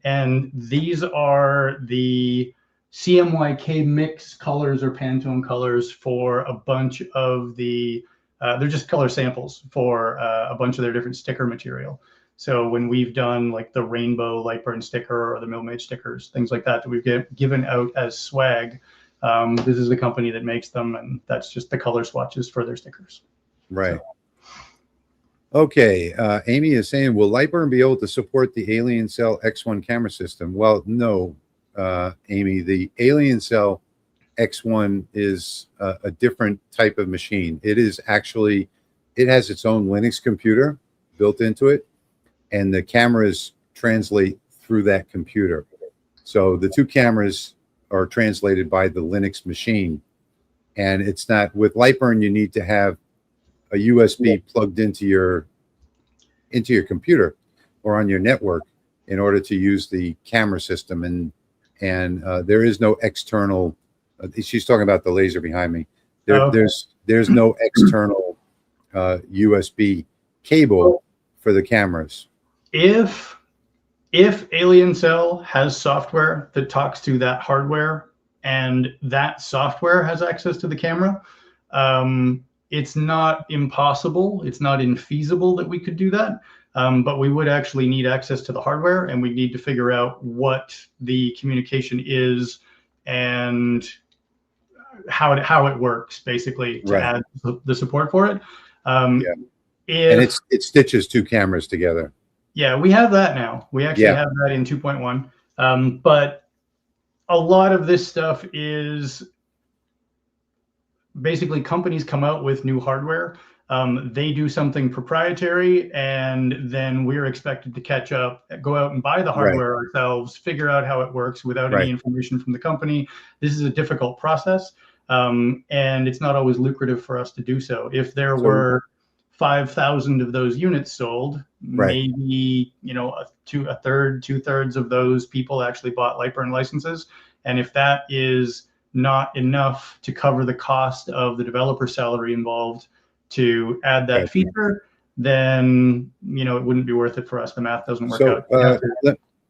And these are the CMYK mix colors or Pantone colors for a bunch of the, they're just color samples for a bunch of their different sticker material. So when we've done like the rainbow Lightburn sticker or the Milmage stickers, things like that we've given out as swag, this is the company that makes them, and that's just the color swatches for their stickers. Right. So. Okay. Amy is saying, will Lightburn be able to support the Alien Cell X1 camera system? Well, no, Amy. The Alien Cell X1 is a different type of machine. It has its own Linux computer built into it, and the cameras translate through that computer. So the two cameras are translated by the Linux machine. And it's not, with Lightburn, you need to have a USB plugged into your computer or on your network in order to use the camera system, and there is no external. She's talking about the laser behind me. There's no external USB cable for the cameras. If Alien Cell has software that talks to that hardware and that software has access to the camera, it's not impossible. It's not infeasible that we could do that. But we would actually need access to the hardware, and we need to figure out what the communication is and how it works, basically, to add the support for it. And it stitches two cameras together. Yeah, we have that now. We actually have that in 2.1. But a lot of this stuff is basically companies come out with new hardware. They do something proprietary, and then we're expected to catch up, go out and buy the hardware ourselves, figure out how it works without any information from the company. This is a difficult process, and it's not always lucrative for us to do so. If there were 5,000 of those units sold, maybe a third, 2/3 of those people actually bought Lightburn licenses, and if that is not enough to cover the cost of the developer salary involved to add that feature, then it wouldn't be worth it for us. The math doesn't work out.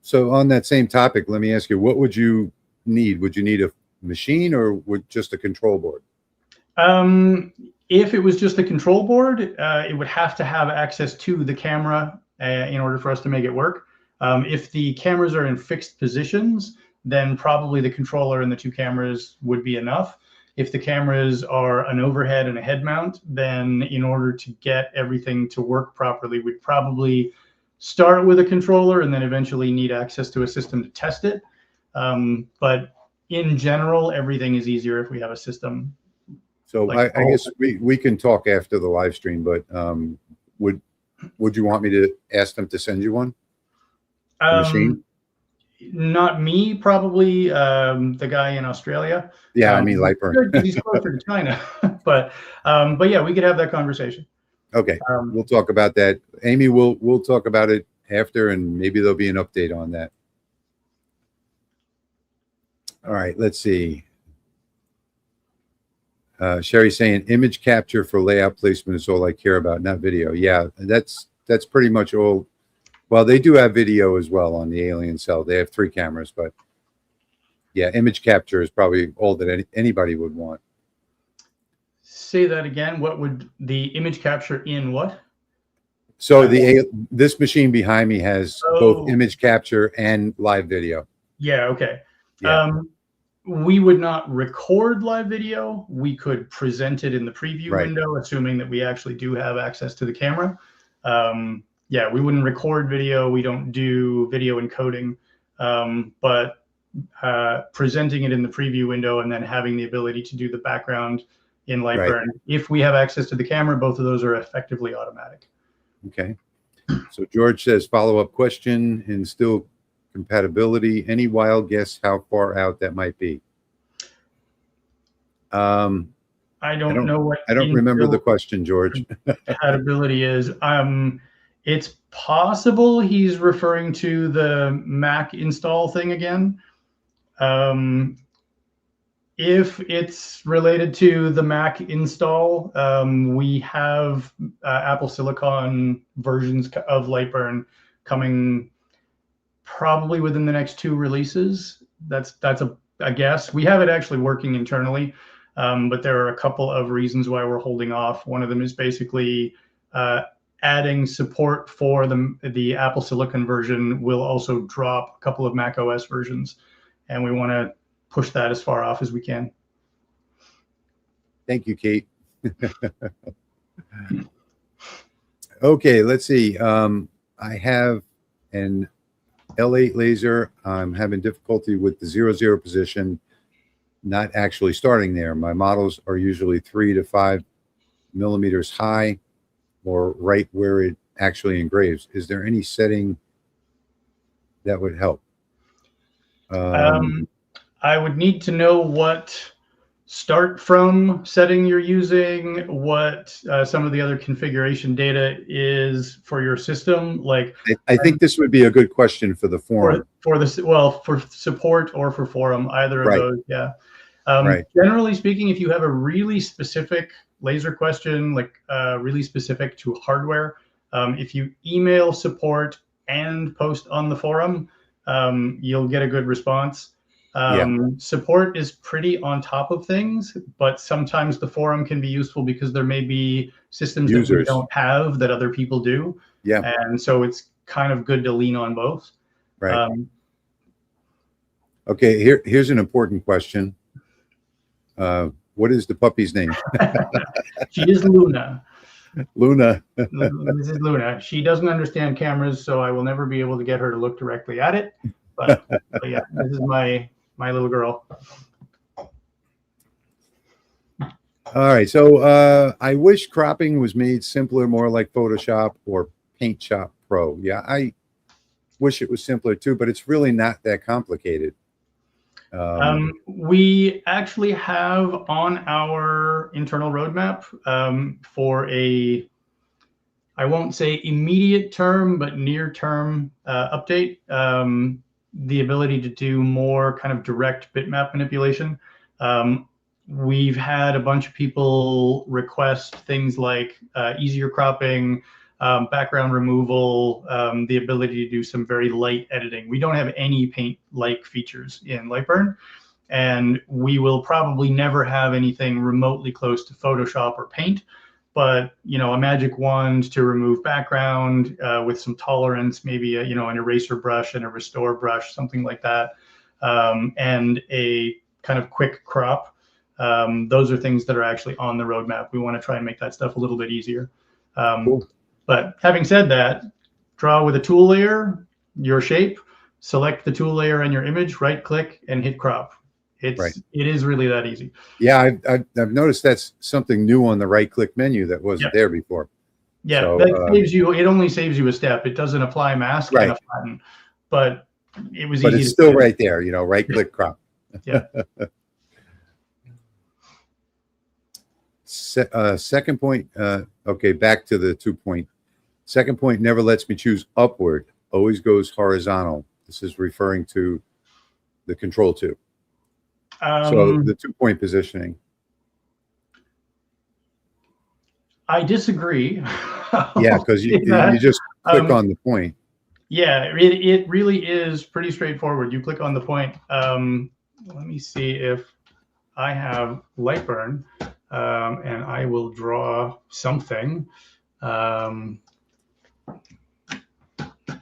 So on that same topic, let me ask you, what would you need? Would you need a machine or would just a control board? If it was just a control board, it would have to have access to the camera in order for us to make it work. If the cameras are in fixed positions, then probably the controller and the two cameras would be enough. If the cameras are an overhead and a head mount, then in order to get everything to work properly, we'd probably start with a controller and then eventually need access to a system to test it. But in general, everything is easier if we have a system. So I guess we can talk after the live stream, but would you want me to ask them to send you one? A machine? Not me, probably the guy in Australia. Yeah, I mean Lightburn. He's closer to China, but yeah, we could have that conversation. Okay, we'll talk about that. Amy, we'll talk about it after, and maybe there'll be an update on that. All right, let's see. Sherry's saying image capture for layout placement is all I care about, not video. Yeah, that's pretty much all. Well, they do have video as well on the Alien Cell. They have 3 cameras, but yeah, image capture is probably all that anybody would want. Say that again. What would the image capture in what? So this machine behind me has both image capture and live video. Yeah. Okay. Yeah. We would not record live video. We could present it in the preview window, assuming that we actually do have access to the camera. Yeah, we wouldn't record video. We don't do video encoding, but presenting it in the preview window and then having the ability to do the background in Lightburn. If we have access to the camera, both of those are effectively automatic. Okay. So George says, follow-up question, in still compatibility, any wild guess how far out that might be? I don't know what. I don't remember the question, George. Compatibility is. It's possible he's referring to the Mac install thing again. If it's related to the Mac install, we have Apple Silicon versions of Lightburn coming probably within the next 2 releases. That's a guess. We have it actually working internally, but there are a couple of reasons why we're holding off. One of them is basically adding support for the Apple Silicon version will also drop a couple of Mac OS versions, and we want to push that as far off as we can. Thank you, Kate. Okay, let's see. I have an L8 laser. I'm having difficulty with the 0-0 position, not actually starting there. My models are usually 3 to 5 millimeters high, or right where it actually engraves. Is there any setting that would help? I would need to know what start from setting you're using, what some of the other configuration data is for your system. Like, I think this would be a good question for the forum. For this, well, for support or for forum, either of those. Yeah. Generally speaking, if you have a really specific laser question, like really specific to hardware, if you email support and post on the forum, you'll get a good response. Support is pretty on top of things, but sometimes the forum can be useful because there may be systems that we don't have that other people do. And so it's kind of good to lean on both. Okay, here's an important question. What is the puppy's name? She is Luna. Luna. This is Luna. She doesn't understand cameras, so I will never be able to get her to look directly at it. But yeah, this is my little girl. All right, so I wish cropping was made simpler, more like Photoshop or Paint Shop Pro. Yeah, I wish it was simpler too, but it's really not that complicated. We actually have on our internal roadmap for a, I won't say immediate term, but near term update, the ability to do more kind of direct bitmap manipulation. We've had a bunch of people request things like easier cropping, background removal, the ability to do some very light editing. We don't have any paint-like features in Lightburn, and we will probably never have anything remotely close to Photoshop or Paint. But a magic wand to remove background with some tolerance, maybe an eraser brush and a restore brush, something like that, and a kind of quick crop. Those are things that are actually on the roadmap. We want to try and make that stuff a little bit easier. Cool. But having said that, draw with a tool layer, your shape, select the tool layer and your image, right click and hit crop. It is really that easy. Yeah, I've noticed that's something new on the right click menu that wasn't there before. Yeah, so, that saves you. It only saves you a step. It doesn't apply mask and a flatten, but it was easy. But it's still right there. Right click crop. Yeah. Second point. Okay, back to the 2 point. Second point never lets me choose upward. Always goes horizontal. This is referring to the control 2. So the 2 point positioning. I disagree. Yeah, because you just click on the point. Yeah, it really is pretty straightforward. You click on the point. Let me see if I have Lightburn, and I will draw something.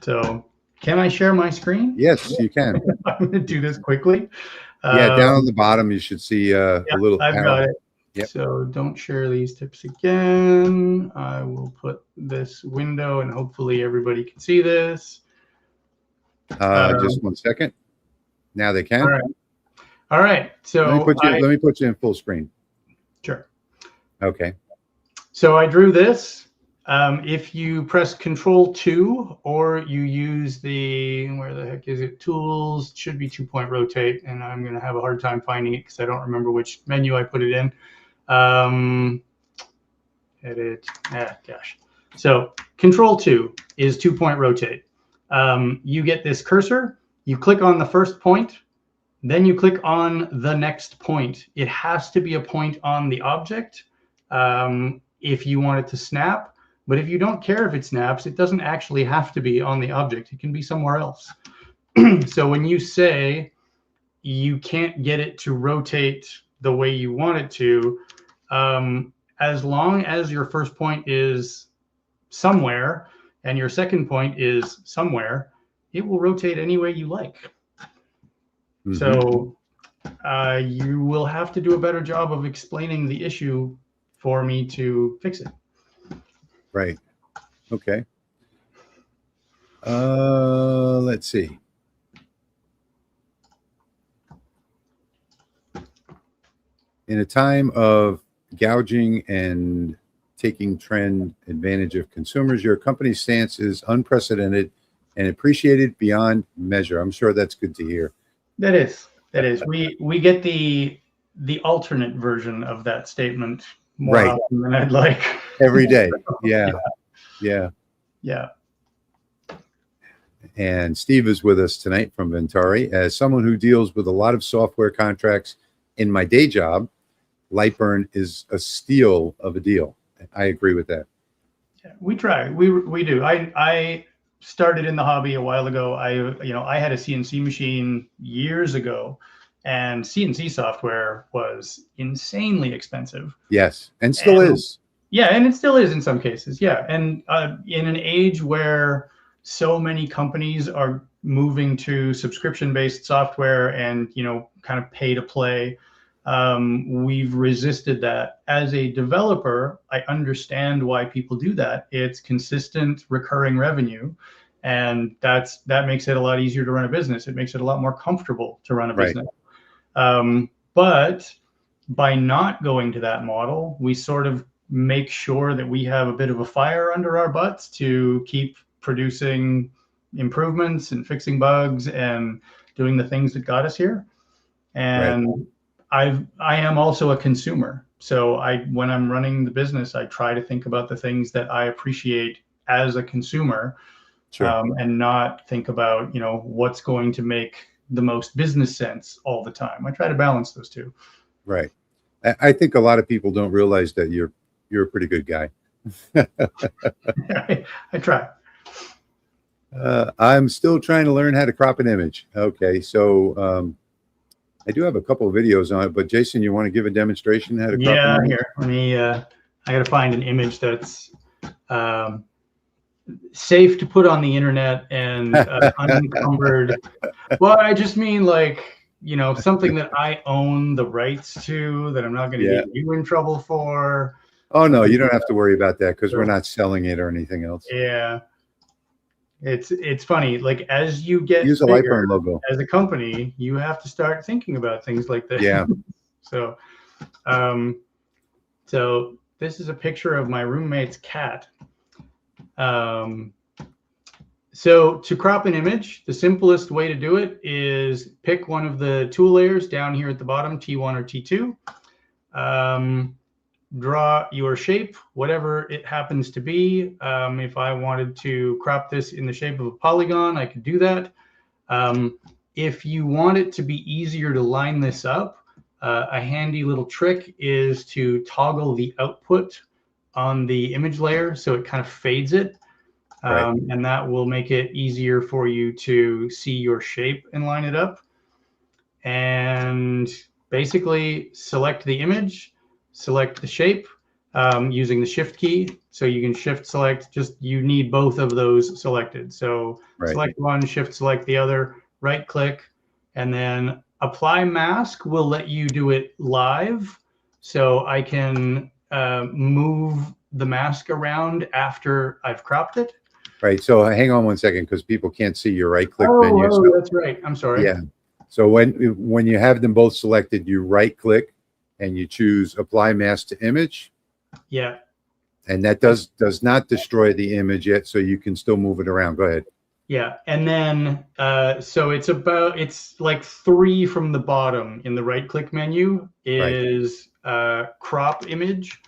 So can I share my screen? Yes, you can. I'm going to do this quickly. Yeah, down on the bottom, you should see a little I've arrow. got it. Yep. So don't share these tips again. I will put this window and hopefully everybody can see this. Just 1 second. Now they can. All right. So let me put you in full screen. Sure. Okay. So I drew this. If you press Control 2 or you use the, where the heck is it? Tools, it should be 2 point rotate, and I'm going to have a hard time finding it because I don't remember which menu I put it in. Edit. Gosh. So Control 2 is 2 point rotate. You get this cursor. You click on the first point. Then you click on the next point. It has to be a point on the object if you want it to snap. But if you don't care if it snaps, it doesn't actually have to be on the object. It can be somewhere else. So when you say you can't get it to rotate the way you want it to, as long as your first point is somewhere and your second point is somewhere, it will rotate any way you like. Mm-hmm. So you will have to do a better job of explaining the issue for me to fix it. Right. Okay. Let's see. In a time of gouging and taking trend advantage of consumers, your company's stance is unprecedented and appreciated beyond measure. I'm sure that's good to hear. That is. We get the the alternate version of that statement more Right. often than I'd like. Every day. Yeah. Yeah. Yeah. And Steve is with us tonight from Ventari. As someone who deals with a lot of software contracts in my day job, Lightburn is a steal of a deal. I agree with that. Yeah, we try. We do. I started in the hobby a while ago. I had a CNC machine years ago, and CNC software was insanely expensive. Yes, and still is. Yeah, and it still is in some cases. Yeah, and in an age where so many companies are moving to subscription-based software and kind of pay to play, we've resisted that. As a developer, I understand why people do that. It's consistent recurring revenue, and that makes it a lot easier to run a business. It makes it a lot more comfortable to run a business. But by not going to that model, we sort of make sure that we have a bit of a fire under our butts to keep producing improvements and fixing bugs and doing the things that got us here. And I am also a consumer. So when I'm running the business, I try to think about the things that I appreciate as a consumer, and not think about, what's going to make the most business sense all the time. I try to balance those two. Right. I think a lot of people don't realize that you're a pretty good guy. I try. I'm still trying to learn how to crop an image. Okay, so I do have a couple of videos on it, but Jason, you want to give a demonstration how to crop an image? Here. Let me. I got to find an image that's safe to put on the internet and unencumbered. Well, I just mean something that I own the rights to, that I'm not going to get you in trouble for. Oh no, you don't have to worry about that because we're not selling it or anything else. Yeah, it's funny. Like, as you get use a bigger, Lightburn logo as a company, you have to start thinking about things like this. Yeah. So this is a picture of my roommate's cat. So to crop an image, the simplest way to do it is pick one of the tool layers down here at the bottom, T1 or T2. Draw your shape, whatever it happens to be. If I wanted to crop this in the shape of a polygon, I could do that. If you want it to be easier to line this up, a handy little trick is to toggle the output on the image layer so it kind of fades it. And that will make it easier for you to see your shape and line it up. And basically select the image, select the shape using the shift key. So you can shift select, you need both of those selected. So select one, shift select the other, right click, and then apply mask will let you do it live. So I can move the mask around after I've cropped it. Right. So hang on one second because people can't see your right click menu. Oh, that's right. I'm sorry. Yeah. So when you have them both selected, you right click and you choose apply mask to image. Yeah. And that does not destroy the image yet, so you can still move it around. Go ahead. Yeah. And then so it's like 3 from the bottom in the right click menu is crop image.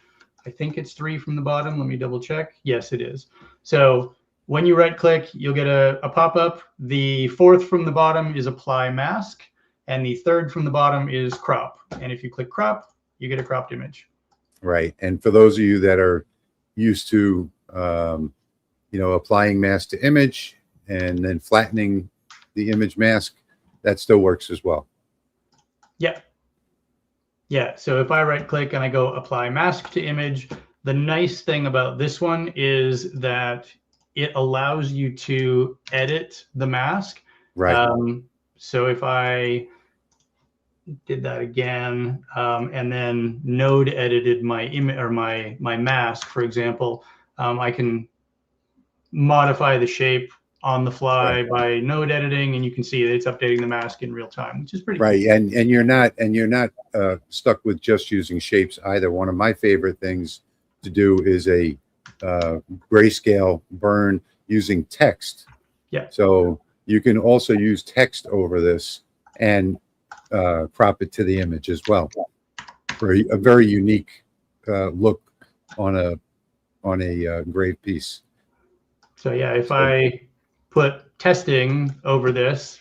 I think it's 3 from the bottom. Let me double check. Yes, it is. So when you right click, you'll get a pop-up. The 4th from the bottom is apply mask, and the 3rd from the bottom is crop. And if you click crop, you get a cropped image. Right. And for those of you that are used to, applying mask to image and then flattening the image mask, that still works as well. Yeah. Yeah. So if I right click and I go apply mask to image, the nice thing about this one is that it allows you to edit the mask. Right. So if I did that again, and then node edited my image or my mask, for example, I can modify the shape on the fly by node editing, and you can see that it's updating the mask in real time, which is pretty cool. And you're not stuck with just using shapes either. One of my favorite things to do is a grayscale burn using text. Yeah. So you can also use text over this and crop it to the image as well. a very unique look on a engraved piece. So yeah, if I put testing over this,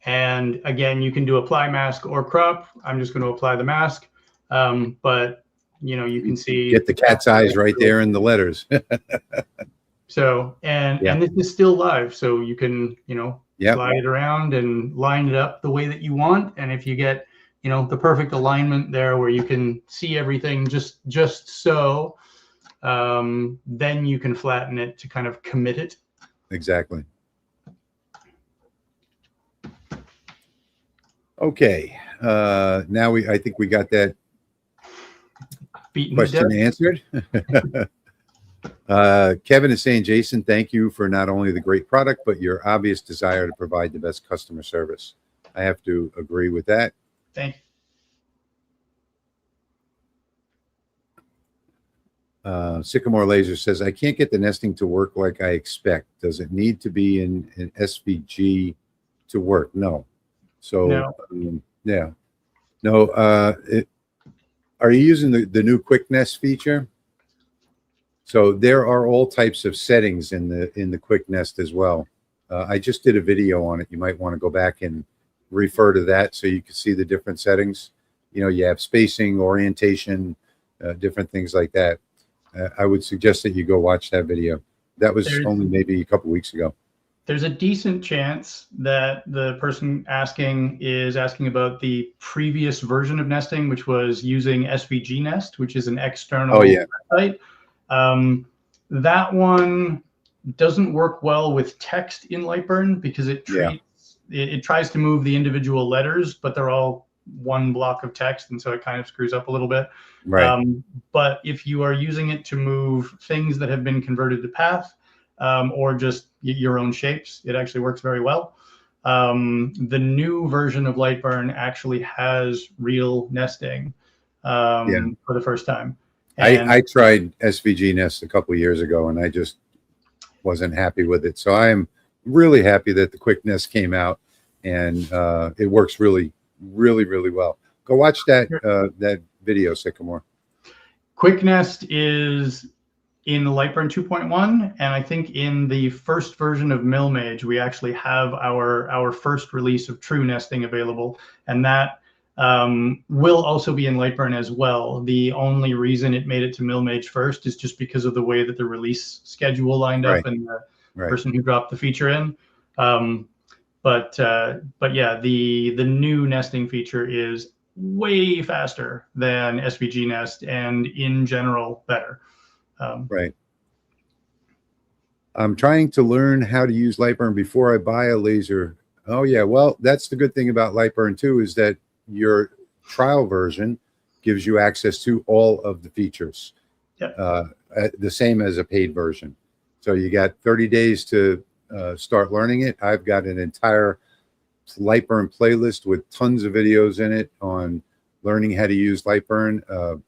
and again, you can do apply mask or crop. I'm just going to apply the mask, but you can see Get the cat's eyes right there in the letters. So and this is still live, so you can slide it around and line it up the way that you want. And if you get the perfect alignment there where you can see everything just so, then you can flatten it to kind of commit it. Exactly. Okay. Now I think we got that question answered. Kevin is saying, Jason, thank you for not only the great product, but your obvious desire to provide the best customer service. I have to agree with that. Thank you. Sycamore Laser says, I can't get the nesting to work like I expect. Does it need to be in an SVG to work? No. So, no. Yeah. No. Are you using the new Quick Nest feature? So there are all types of settings in the Quick Nest as well. I just did a video on it. You might want to go back and refer to that so you can see the different settings. You have spacing, orientation, different things like that. I would suggest that you go watch that video. That was only maybe a couple weeks ago. There's a decent chance that the person asking is asking about the previous version of nesting, which was using SVG Nest, which is an external website. That one doesn't work well with text in Lightburn because it tries to move the individual letters, but they're all one block of text, and so it kind of screws up a little bit. Right. But if you are using it to move things that have been converted to path, or just your own shapes, it actually works very well. The new version of Lightburn actually has real nesting for the first time. And I tried SVG Nest a couple of years ago, and I just wasn't happy with it. So I am really happy that the Quick Nest came out, and it works really, really, really well. Go watch that that video, Sycamore. Quick Nest is in Lightburn 2.1, and I think in the first version of MillMage, we actually have our first release of true nesting available, and that will also be in Lightburn as well. The only reason it made it to MillMage first is just because of the way that the release schedule lined up and the person who dropped the feature in. But yeah, the new nesting feature is way faster than SVG Nest, and in general better. Right. I'm trying to learn how to use Lightburn before I buy a laser. Oh yeah, well, that's the good thing about Lightburn too, is that your trial version gives you access to all of the features. The same as a paid version. So you got 30 days to start learning it. I've got an entire Lightburn playlist with tons of videos in it on learning how to use Lightburn.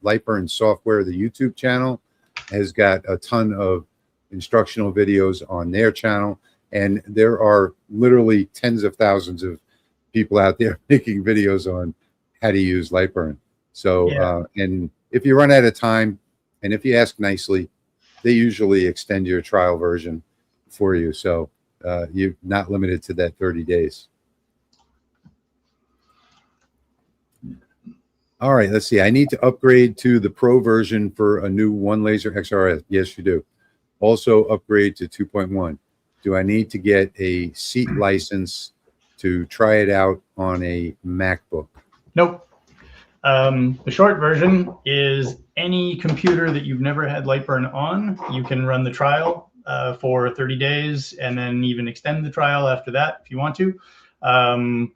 Lightburn Software, the YouTube channel, has got a ton of instructional videos on their channel, and there are literally tens of thousands of people out there making videos on how to use Lightburn. So and if you run out of time, and if you ask nicely, they usually extend your trial version for you, so you're not limited to that 30 days. All right, let's see. I need to upgrade to the Pro version for a new One Laser XRS. Yes, you do. Also upgrade to 2.1. Do I need to get a seat license to try it out on a MacBook? Nope. The short version is any computer that you've never had Lightburn on, you can run the trial for 30 days and then even extend the trial after that if you want to.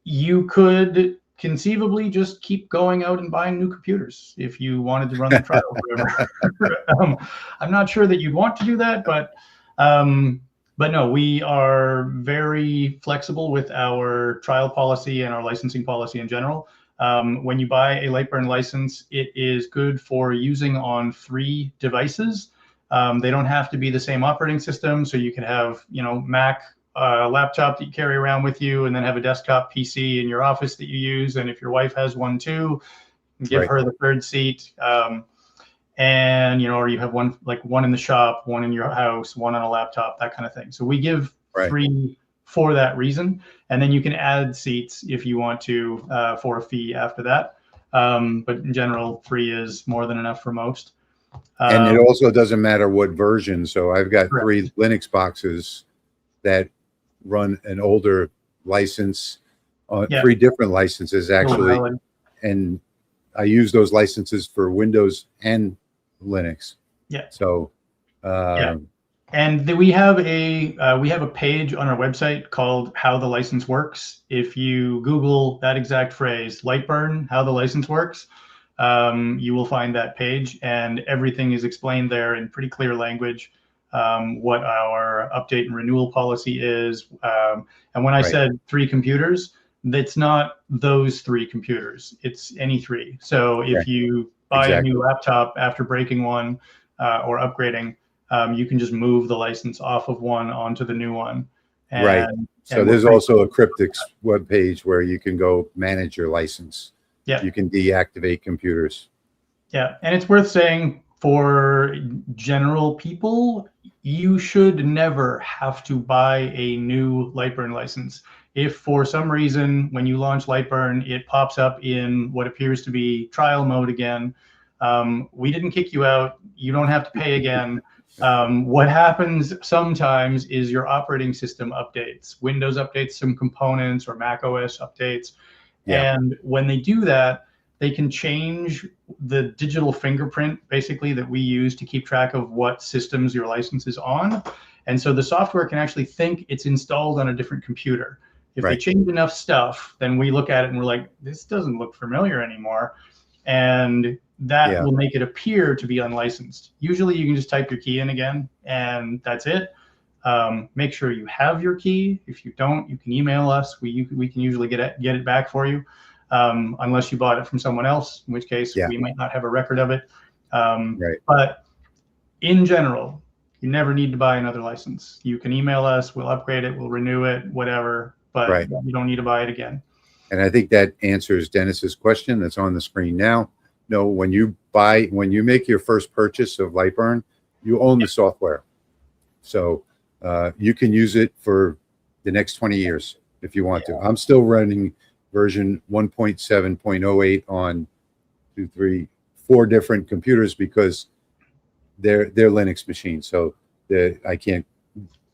You could conceivably just keep going out and buying new computers if you wanted to run the trial forever. I'm not sure that you'd want to do that, but no, we are very flexible with our trial policy and our licensing policy in general. When you buy a Lightburn license, it is good for using on 3 devices. They don't have to be the same operating system, so you can have, Mac, laptop that you carry around with you, and then have a desktop PC in your office that you use. And if your wife has one too, give Right. her the third seat. And, or you have one in the shop, one in your house, one on a laptop, that kind of thing. So we give Right. 3 for that reason. And then you can add seats if you want to, for a fee after that. But in general, 3 is more than enough for most. And it also doesn't matter what version. So I've got Correct. 3 Linux boxes that run an older license, 3 different licenses actually. And I use those licenses for Windows and Linux. Yeah. So, And we have a page on our website called How the License Works. If you Google that exact phrase, Lightburn, how the license works, you will find that page, and everything is explained there in pretty clear language. What our update and renewal policy is. And when I said 3 computers, that's not those 3 computers. It's any 3. So if you buy a new laptop after breaking one or upgrading, you can just move the license off of one onto the new one. And, So there's also a Cryptics web page where you can go manage your license. Yeah. You can deactivate computers. Yeah. And it's worth saying, for general people, you should never have to buy a new Lightburn license. If for some reason, when you launch Lightburn, it pops up in what appears to be trial mode again, we didn't kick you out. You don't have to pay again. What happens sometimes is your operating system updates. Windows updates some components, or Mac OS updates. Yeah. And when they do that, they can change the digital fingerprint, basically, that we use to keep track of what systems your license is on. And so the software can actually think it's installed on a different computer. If they change enough stuff, then we look at it and we're like, this doesn't look familiar anymore. And that will make it appear to be unlicensed. Usually you can just type your key in again, and that's it. Make sure you have your key. If you don't, you can email us. We can usually get it back for you. Unless you bought it from someone else, in which case we might not have a record of it. But in general, you never need to buy another license. You can email us, we'll upgrade it, we'll renew it, whatever, but you don't need to buy it again. And I think that answers Dennis's question that's on the screen now. No, when you make your first purchase of Lightburn, you own the software. So you can use it for the next 20 years if you want to. I'm still running version 1.7.08 on 4 different computers because they're Linux machines. So I can't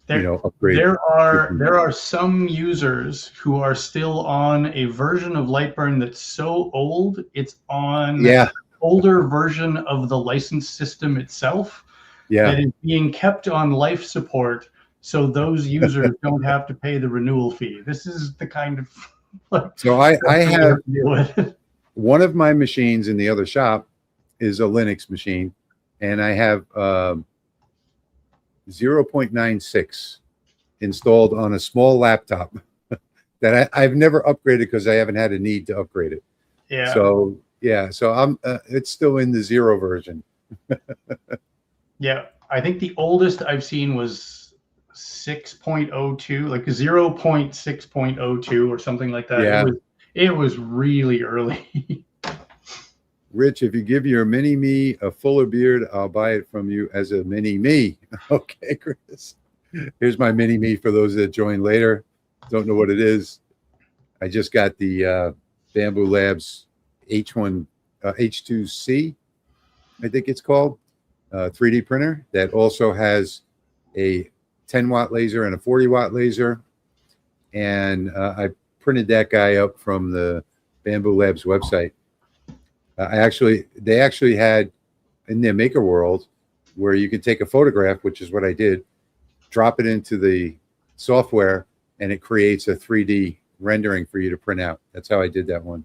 upgrade. There are some users who are still on a version of Lightburn that's so old it's on an older version of the license system itself that is being kept on life support, so those users don't have to pay the renewal fee. This is the kind of so I have one of my machines in the other shop is a Linux machine, and I have 0.96 installed on a small laptop that I've never upgraded because I haven't had a need to upgrade it. Yeah. So I'm it's still in the 0 version. Yeah, I think the oldest I've seen was 6.02, like 0.6.02 or something like that. Yeah. It was really early. Rich, if you give your mini me a fuller beard, I'll buy it from you as a mini me. Okay, Chris. Here's my mini me for those that join later. Don't know what it is. I just got the Bamboo Labs H2C, I think it's called, 3D printer that also has a 10-watt laser and a 40-watt laser. And I printed that guy up from the Bamboo Labs website. They actually had in their Maker World where you can take a photograph, which is what I did, drop it into the software, and it creates a 3D rendering for you to print out. That's how I did that one.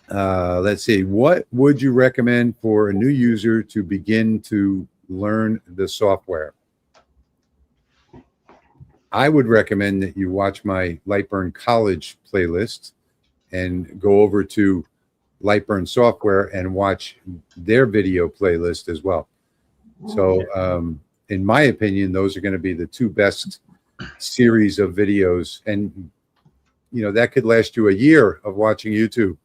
Let's see. What would you recommend for a new user to begin to learn the software? I would recommend that you watch my Lightburn College playlist and go over to Lightburn Software and watch their video playlist as well. So in my opinion, those are going to be the 2 best series of videos. And that could last you a year of watching YouTube.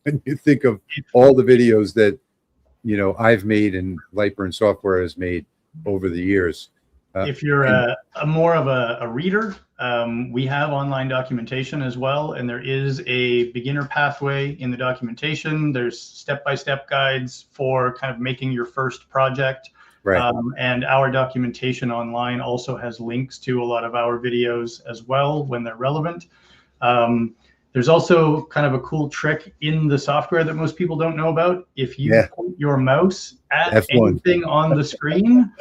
When you think of all the videos that, I've made and Lightburn Software has made over the years. If you're a more of a reader, we have online documentation as well, and there is a beginner pathway in the documentation. There's step-by-step guides for kind of making your first project. Right. And our documentation online also has links to a lot of our videos as well when they're relevant. There's also kind of a cool trick in the software that most people don't know about. If you put your mouse at F1. anything on the screen,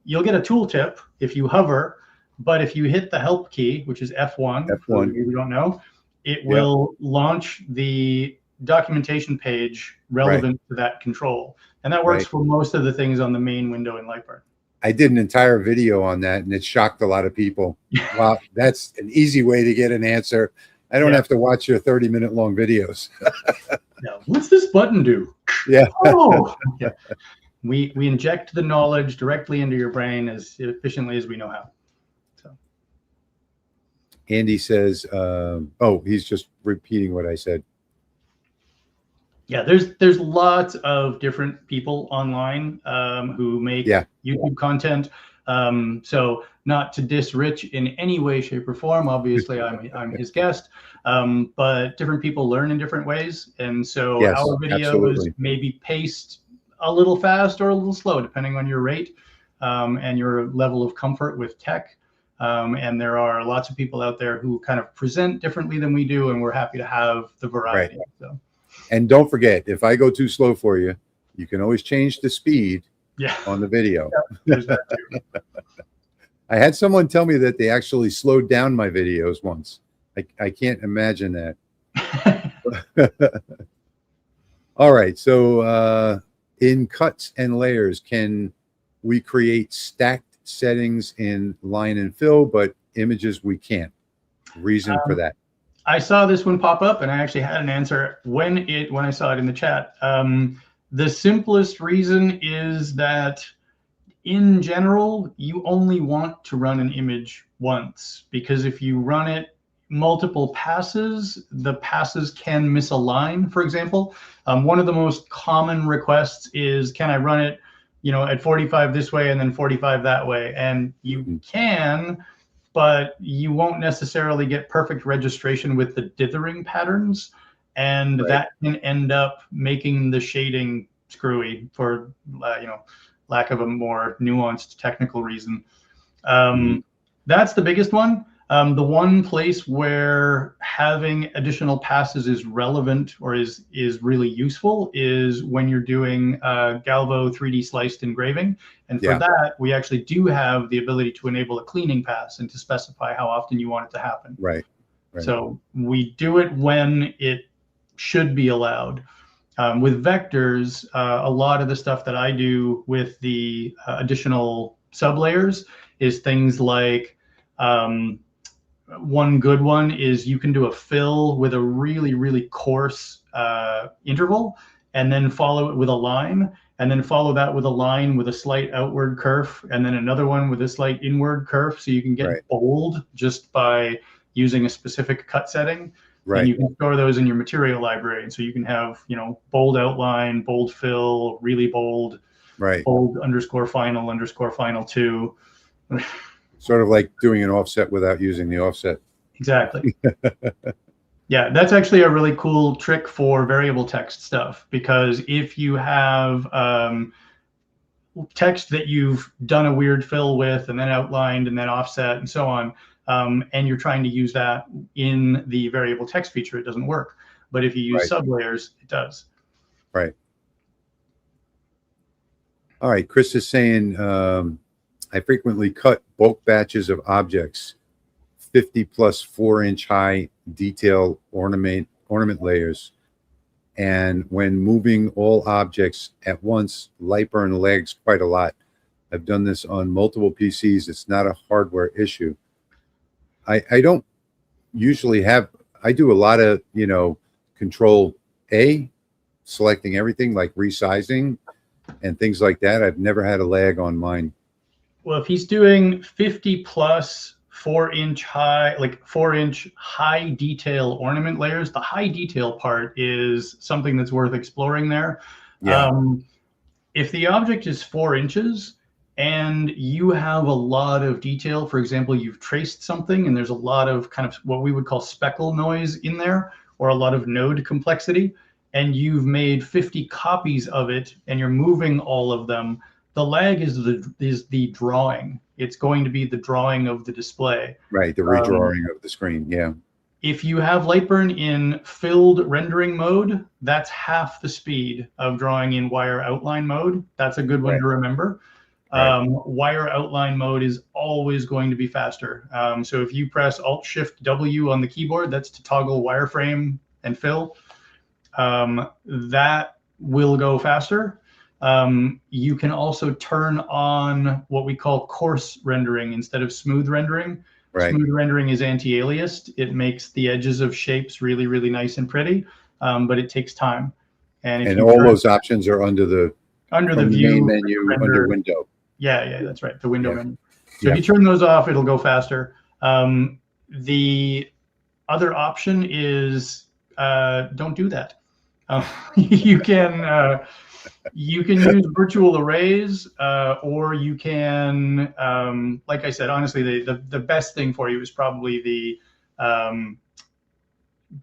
you'll get a tooltip if you hover, but if you hit the help key, which is F1, for you who don't know, it will launch the documentation page relevant to that control. And that works for most of the things on the main window in Lightburn. I did an entire video on that, and it shocked a lot of people. Wow, that's an easy way to get an answer. I don't have to watch your 30-minute long videos. What's this button do? Yeah. Oh, yeah. We inject the knowledge directly into your brain as efficiently as we know how. So, Andy says, he's just repeating what I said. Yeah, there's lots of different people online who make YouTube content. So not to diss Rich in any way, shape, or form. Obviously, I'm his guest, but different people learn in different ways, and so our videos may be paced a little fast or a little slow, depending on your rate and your level of comfort with tech. And there are lots of people out there who kind of present differently than we do, and we're happy to have the variety. So. And don't forget, if I go too slow for you, you can always change the speed on the video. There's that too. I had someone tell me that they actually slowed down my videos once. I can't imagine that. All right. So in cuts and layers, can we create stacked settings in line and fill, but images we can't? Reason for that? I saw this one pop up, and I actually had an answer when I saw it in the chat. The simplest reason is that in general, you only want to run an image once, because if you run it multiple passes, the passes can misalign, for example. One of the most common requests is, can I run it, at 45 this way and then 45 that way? And you can, but you won't necessarily get perfect registration with the dithering patterns, and that can end up making the shading screwy for lack of a more nuanced technical reason. That's the biggest one. The one place where having additional passes is relevant or is really useful is when you're doing Galvo 3D sliced engraving. And for that, we actually do have the ability to enable a cleaning pass and to specify how often you want it to happen. Right. So we do it when it should be allowed. With vectors, a lot of the stuff that I do with the additional sublayers is things like, one good one is you can do a fill with a really, really coarse interval, and then follow it with a line, and then follow that with a line with a slight outward kerf, and then another one with a slight inward kerf. So you can get bold just by using a specific cut setting. And you can store those in your material library. And so you can have, bold outline, bold fill, really bold, bold _final 2. Sort of like doing an offset without using the offset. Exactly. Yeah, that's actually a really cool trick for variable text stuff, because if you have text that you've done a weird fill with and then outlined and then offset and so on, and you're trying to use that in the variable text feature, it doesn't work. But if you use sublayers, it does. Right. All right. Chris is saying, I frequently cut bulk batches of objects, 50 plus 4-inch high detail ornament layers. And when moving all objects at once, Lightburn lags quite a lot. I've done this on multiple PCs. It's not a hardware issue. I don't usually have, I do a lot of, Control A, selecting everything like resizing and things like that. I've never had a lag on mine. Well, if he's doing 50 plus 4-inch high, like 4-inch high detail ornament layers. The high detail part is something that's worth exploring there. Yeah. If the object is 4 inches and you have a lot of detail, for example, you've traced something and there's a lot of kind of what we would call speckle noise in there, or a lot of node complexity, and you've made 50 copies of it and you're moving all of them, the lag is the drawing. It's going to be the drawing of the display. Right, the redrawing of the screen, yeah. If you have Lightburn in filled rendering mode, that's half the speed of drawing in wire outline mode. That's a good one to remember. Wire outline mode is always going to be faster. So if you press Alt-Shift-W on the keyboard, that's to toggle wireframe and fill. That will go faster. You can also turn on what we call coarse rendering instead of smooth rendering. Right. Smooth rendering is anti-aliased. It makes the edges of shapes really, really nice and pretty, but it takes time. And all those options are under the view main menu, under window. Yeah, that's right, the window menu. So if you turn those off, it'll go faster. The other option is don't do that. You can use virtual arrays, or you can, like I said, honestly, the best thing for you is probably the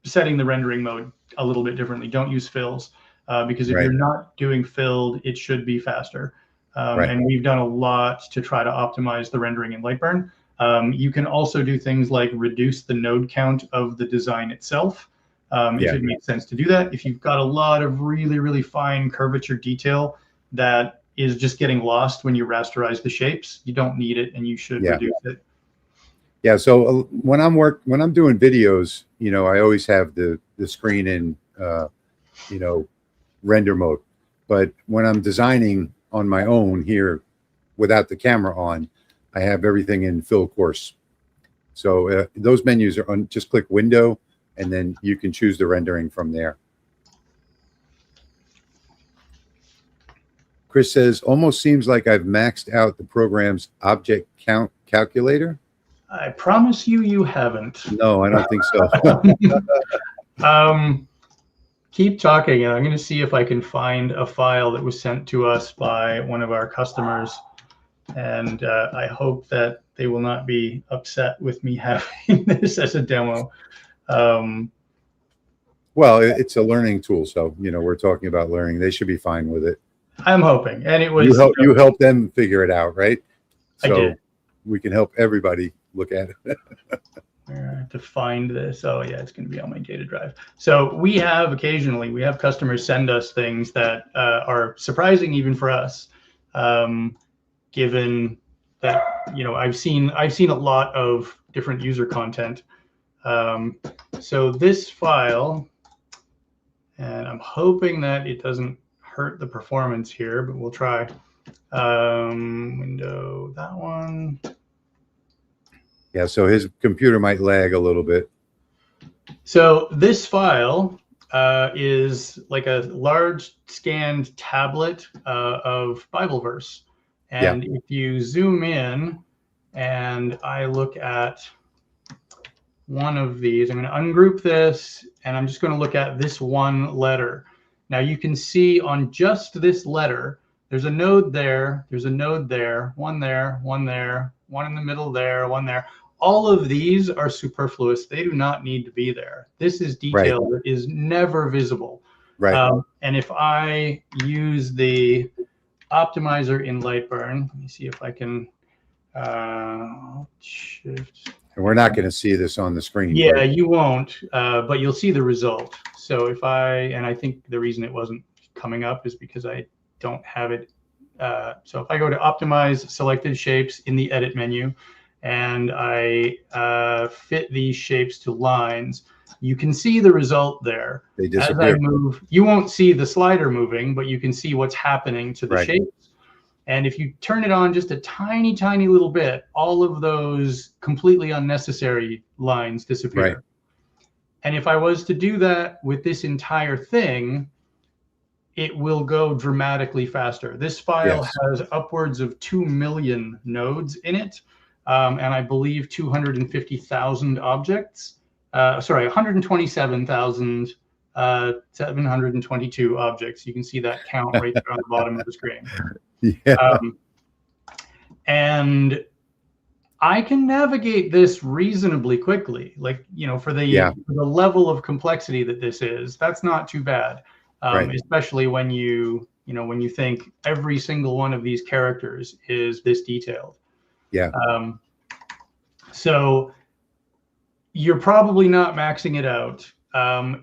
setting the rendering mode a little bit differently. Don't use fills, because if you're not doing filled, it should be faster. And we've done a lot to try to optimize the rendering in Lightburn. You can also do things like reduce the node count of the design itself. If it makes sense to do that. If you've got a lot of really, really fine curvature detail that is just getting lost when you rasterize the shapes, you don't need it, and you should reduce it. Yeah. So when I'm doing videos, I always have the screen in, render mode. But when I'm designing on my own here, without the camera on, I have everything in fill course. So those menus are on. Just click Window, and then you can choose the rendering from there. Chris says, almost seems like I've maxed out the program's object count calculator. I promise you haven't. No, I don't think so. Keep talking, and I'm going to see if I can find a file that was sent to us by one of our customers. And I hope that they will not be upset with me having this as a demo. Well, it's a learning tool, so we're talking about learning. They should be fine with it. I'm hoping, and it was you help them figure it out, right? So I did. We can help everybody look at it. I have to find this. Oh yeah, it's going to be on my data drive. So we have customers send us things that are surprising even for us, given that I've seen a lot of different user content. So this file, and I'm hoping that it doesn't hurt the performance here, but we'll try. Window, that one. Yeah, so his computer might lag a little bit. So this file is like a large scanned tablet of Bible verse. And if you zoom in and I look at one of these, I'm going to ungroup this, and I'm just going to look at this one letter. Now you can see on just this letter, there's a node there, there's a node there, one there, one there, one in the middle there, one there. All of these are superfluous. They do not need to be there. This is detail that is never visible. Right. And if I use the optimizer in Lightburn, let me see if I can shift. And we're not going to see this on the screen. Yeah, but you won't, but you'll see the result. So if I think the reason it wasn't coming up is because I don't have it. So if I go to optimize selected shapes in the edit menu, and I fit these shapes to lines, you can see the result there. They disappear. As I move, you won't see the slider moving, but you can see what's happening to the shapes. And if you turn it on just a tiny, tiny little bit, all of those completely unnecessary lines disappear. Right. And if I was to do that with this entire thing, it will go dramatically faster. This file has upwards of 2 million nodes in it. and I believe 250,000 objects. Sorry, 127,722 objects. You can see that count right there on the bottom of the screen. Yeah. And I can navigate this reasonably quickly. Like, for the level of complexity that this is, that's not too bad. Right. Especially when you think every single one of these characters is this detailed. Yeah. So you're probably not maxing it out.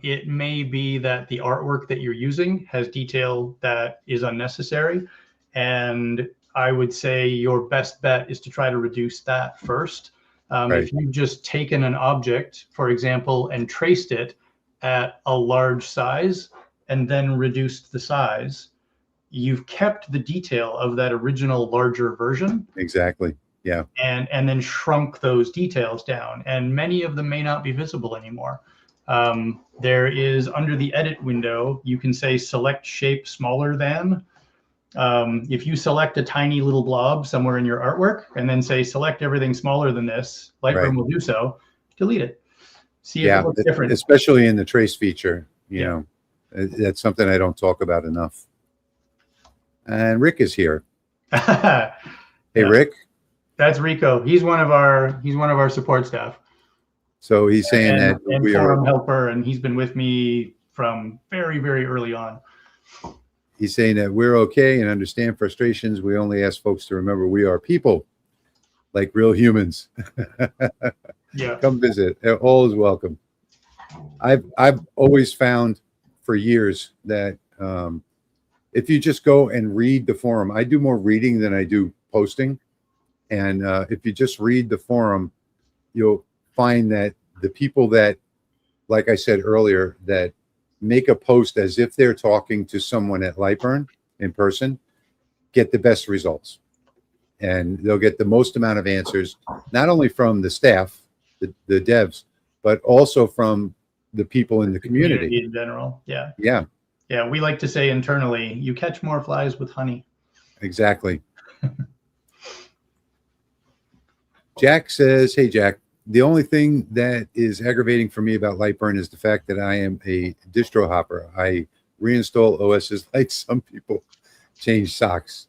It may be that the artwork that you're using has detail that is unnecessary. And I would say your best bet is to try to reduce that first. Right. If you've just taken an object, for example, and traced it at a large size and then reduced the size, you've kept the detail of that original larger version. Exactly. Yeah. And then shrunk those details down, and many of them may not be visible anymore. There is, under the edit window, you can say select shape smaller than. If you select a tiny little blob somewhere in your artwork and then say select everything smaller than this, Lightburn will do so. Delete it. See if it looks different. Especially in the trace feature. You know, that's something I don't talk about enough. And Rick is here. Hey, Rick. That's Rico. He's one of our support staff. So he's saying that we are a helper, and he's been with me from very, very early on. He's saying that we're okay and understand frustrations. We only ask folks to remember we are people, like real humans. Yeah. Come visit. All is welcome. I've always found for years that if you just go and read the forum, I do more reading than I do posting. And if you just read the forum, you'll find that the people that, like I said earlier, that make a post as if they're talking to someone at Lightburn in person, get the best results. And they'll get the most amount of answers, not only from the staff, the devs, but also from the people in the community in general. Yeah. Yeah. Yeah. We like to say internally, you catch more flies with honey. Exactly. Jack says, hey, Jack, the only thing that is aggravating for me about Lightburn is the fact that I am a distro hopper. I reinstall OSs like some people change socks.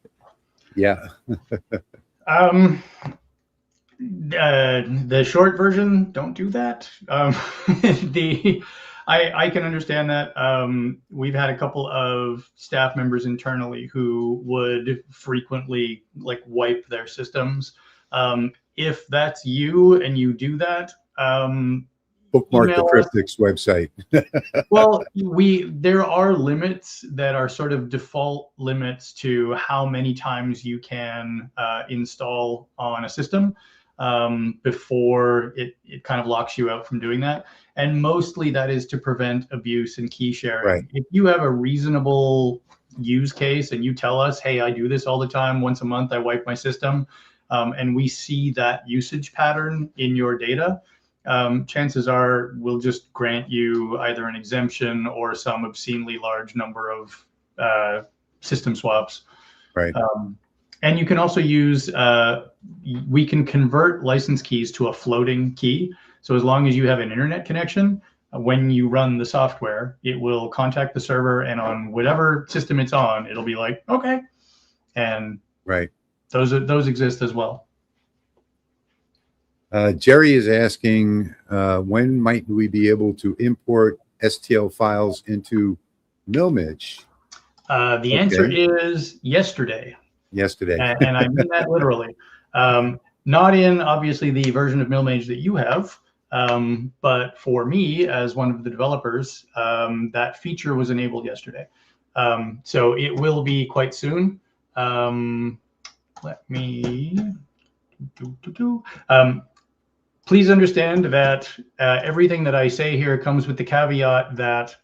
Yeah. The short version, don't do that. I can understand that. We've had a couple of staff members internally who would frequently wipe their systems. If that's you and you do that, bookmark the Cryptics website. Well, there are limits that are sort of default limits to how many times you can install on a system before it kind of locks you out from doing that. And mostly that is to prevent abuse and key sharing. Right. If you have a reasonable use case and you tell us, hey, I do this all the time, once a month I wipe my system, and we see that usage pattern in your data, chances are we'll just grant you either an exemption or some obscenely large number of system swaps. Right. And you can also use, we can convert license keys to a floating key. So as long as you have an internet connection, when you run the software, it will contact the server, and on whatever system it's on, it'll be like, okay. And right. Those exist as well. Jerry is asking, when might we be able to import STL files into Milmage? The answer is yesterday. Yesterday. And I mean that literally. Not in, obviously, the version of Milmage that you have, but for me, as one of the developers, that feature was enabled yesterday. So it will be quite soon. Let me please understand that everything that I say here comes with the caveat that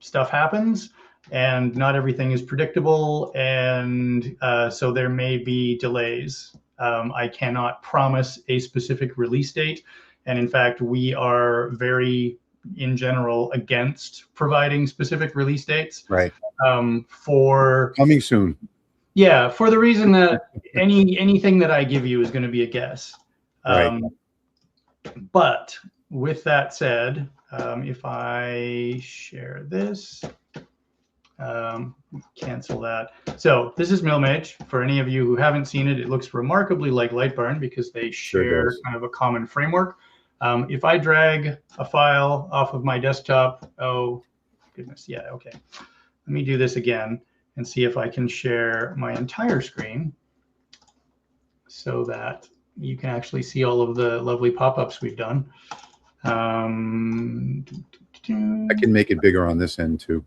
stuff happens and not everything is predictable, and so there may be delays. I cannot promise a specific release date, and in fact we are very, in general, against providing specific release dates. Right. For coming soon. Yeah, for the reason that anything that I give you is going to be a guess. Um, But with that said, if I share this, cancel that. So this is MillMage. For any of you who haven't seen it, it looks remarkably like Lightburn because they share kind of a common framework. If I drag a file off of my desktop, oh goodness, yeah, okay. Let me do this again and see if I can share my entire screen so that you can actually see all of the lovely pop-ups we've done. I can make it bigger on this end too.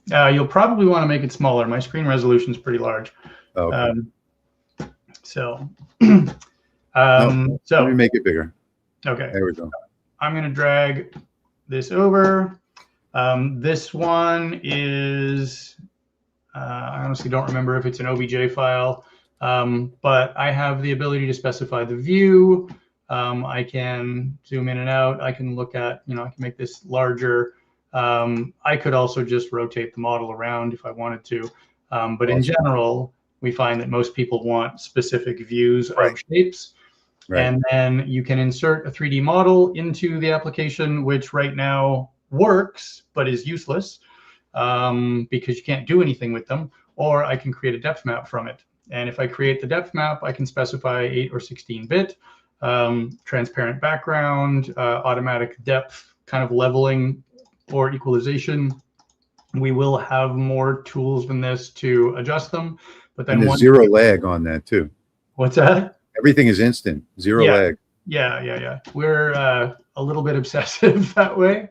You'll probably want to make it smaller. My screen resolution is pretty large. Okay. So Let me make it bigger. Okay. There we go. I'm going to drag this over. This one is, I honestly don't remember if it's an OBJ file, but I have the ability to specify the view. I can zoom in and out. I can look at, I can make this larger. I could also just rotate the model around if I wanted to. But in general, we find that most people want specific views of shapes. Right. And then you can insert a 3D model into the application, which right now works, but is useless because you can't do anything with them. Or I can create a depth map from it. And if I create the depth map, I can specify 8 or 16-bit, transparent background, automatic depth, kind of leveling or equalization. We will have more tools than this to adjust them. But then there's zero lag on that too. What's that? Everything is instant, zero lag. Yeah. We're a little bit obsessive that way.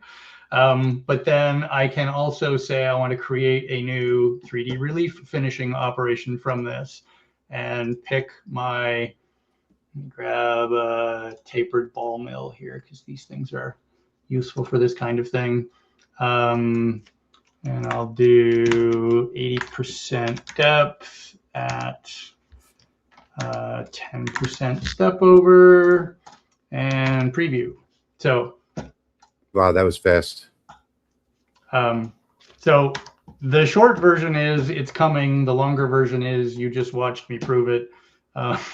But then I can also say I want to create a new 3D relief finishing operation from this and pick my, grab a tapered ball mill here because these things are useful for this kind of thing. And I'll do 80% depth at 10% step over and preview. So, wow, that was fast. So the short version is it's coming. The longer version is you just watched me prove it. But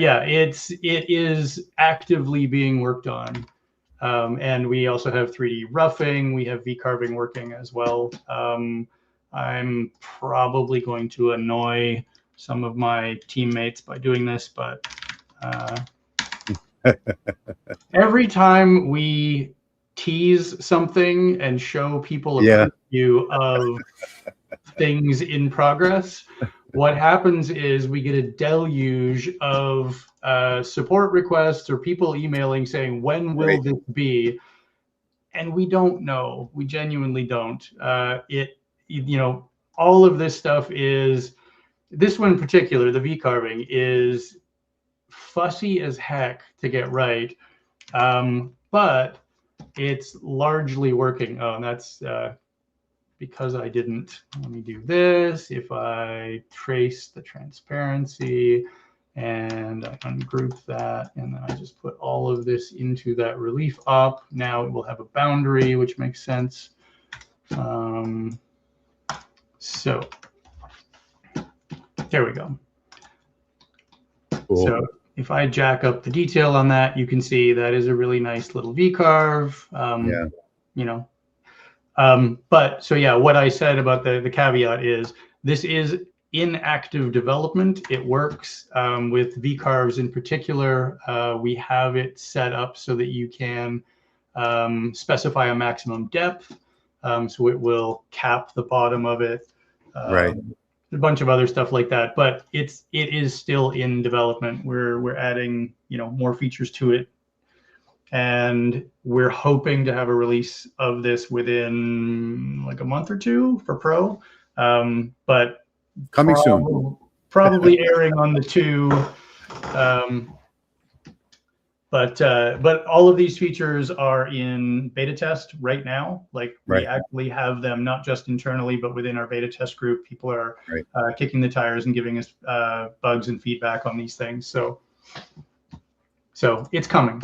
yeah, it is actively being worked on. And we also have 3D roughing. We have V-carving working as well. I'm probably going to annoy some of my teammates by doing this, but every time we tease something and show people a preview of things in progress, what happens is we get a deluge of support requests or people emailing saying, when will this be? And we don't know. We genuinely don't. All of this stuff is, this one in particular, the V-carving, is fussy as heck to get right. But it's largely working. Oh, and that's because I didn't. Let me do this. If I trace the transparency and I ungroup that, and then I just put all of this into that relief op, now it will have a boundary, which makes sense. So there we go. Cool. So if I jack up the detail on that, you can see that is a really nice little V-carve. But so yeah, what I said about the caveat is this is in active development. It works with V-carves in particular. We have it set up so that you can specify a maximum depth. So it will cap the bottom of it. A bunch of other stuff like that, but it is still in development. We're adding more features to it, and we're hoping to have a release of this within like a month or two for Pro. But coming soon, probably airing on the 2. But all of these features are in beta test right now. Like we actually have them not just internally, but within our beta test group. People are kicking the tires and giving us bugs and feedback on these things. So it's coming.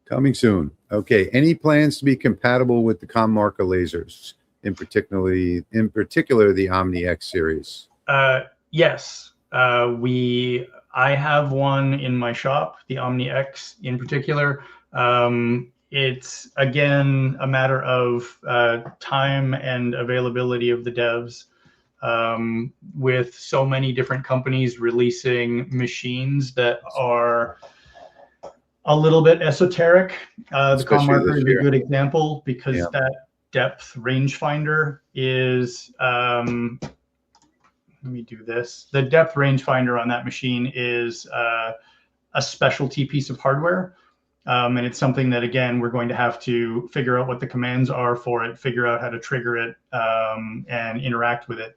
Coming soon. Okay. Any plans to be compatible with the ComMarker lasers, in particular the Omni X series? Yes. We I have one in my shop, the Omni X in particular. It's again a matter of time and availability of the devs. With so many different companies releasing machines that are a little bit esoteric. The Com Especially Marker this is a year. good example because Yeah. that depth rangefinder is, let me do this. The depth rangefinder on that machine is a specialty piece of hardware. And it's something that, again, we're going to have to figure out what the commands are for it, figure out how to trigger it, and interact with it.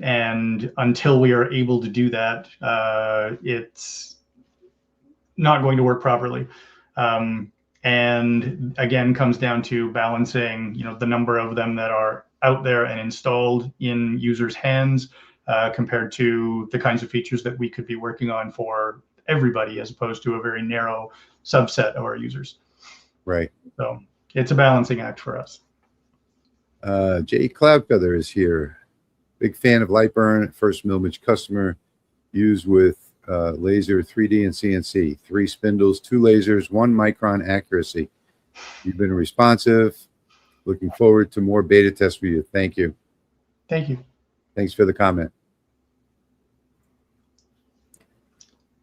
And until we are able to do that, it's not going to work properly. And again, comes down to balancing, the number of them that are out there and installed in users' hands compared to the kinds of features that we could be working on for everybody, as opposed to a very narrow subset of our users. Right. So it's a balancing act for us. Jay Cloudfeather is here. Big fan of Lightburn, first Milmage customer, used with laser 3D and CNC, 3 spindles, 2 lasers, 1 micron accuracy. You've been responsive. Looking forward to more beta tests for you. Thank you. Thank you. Thanks for the comment.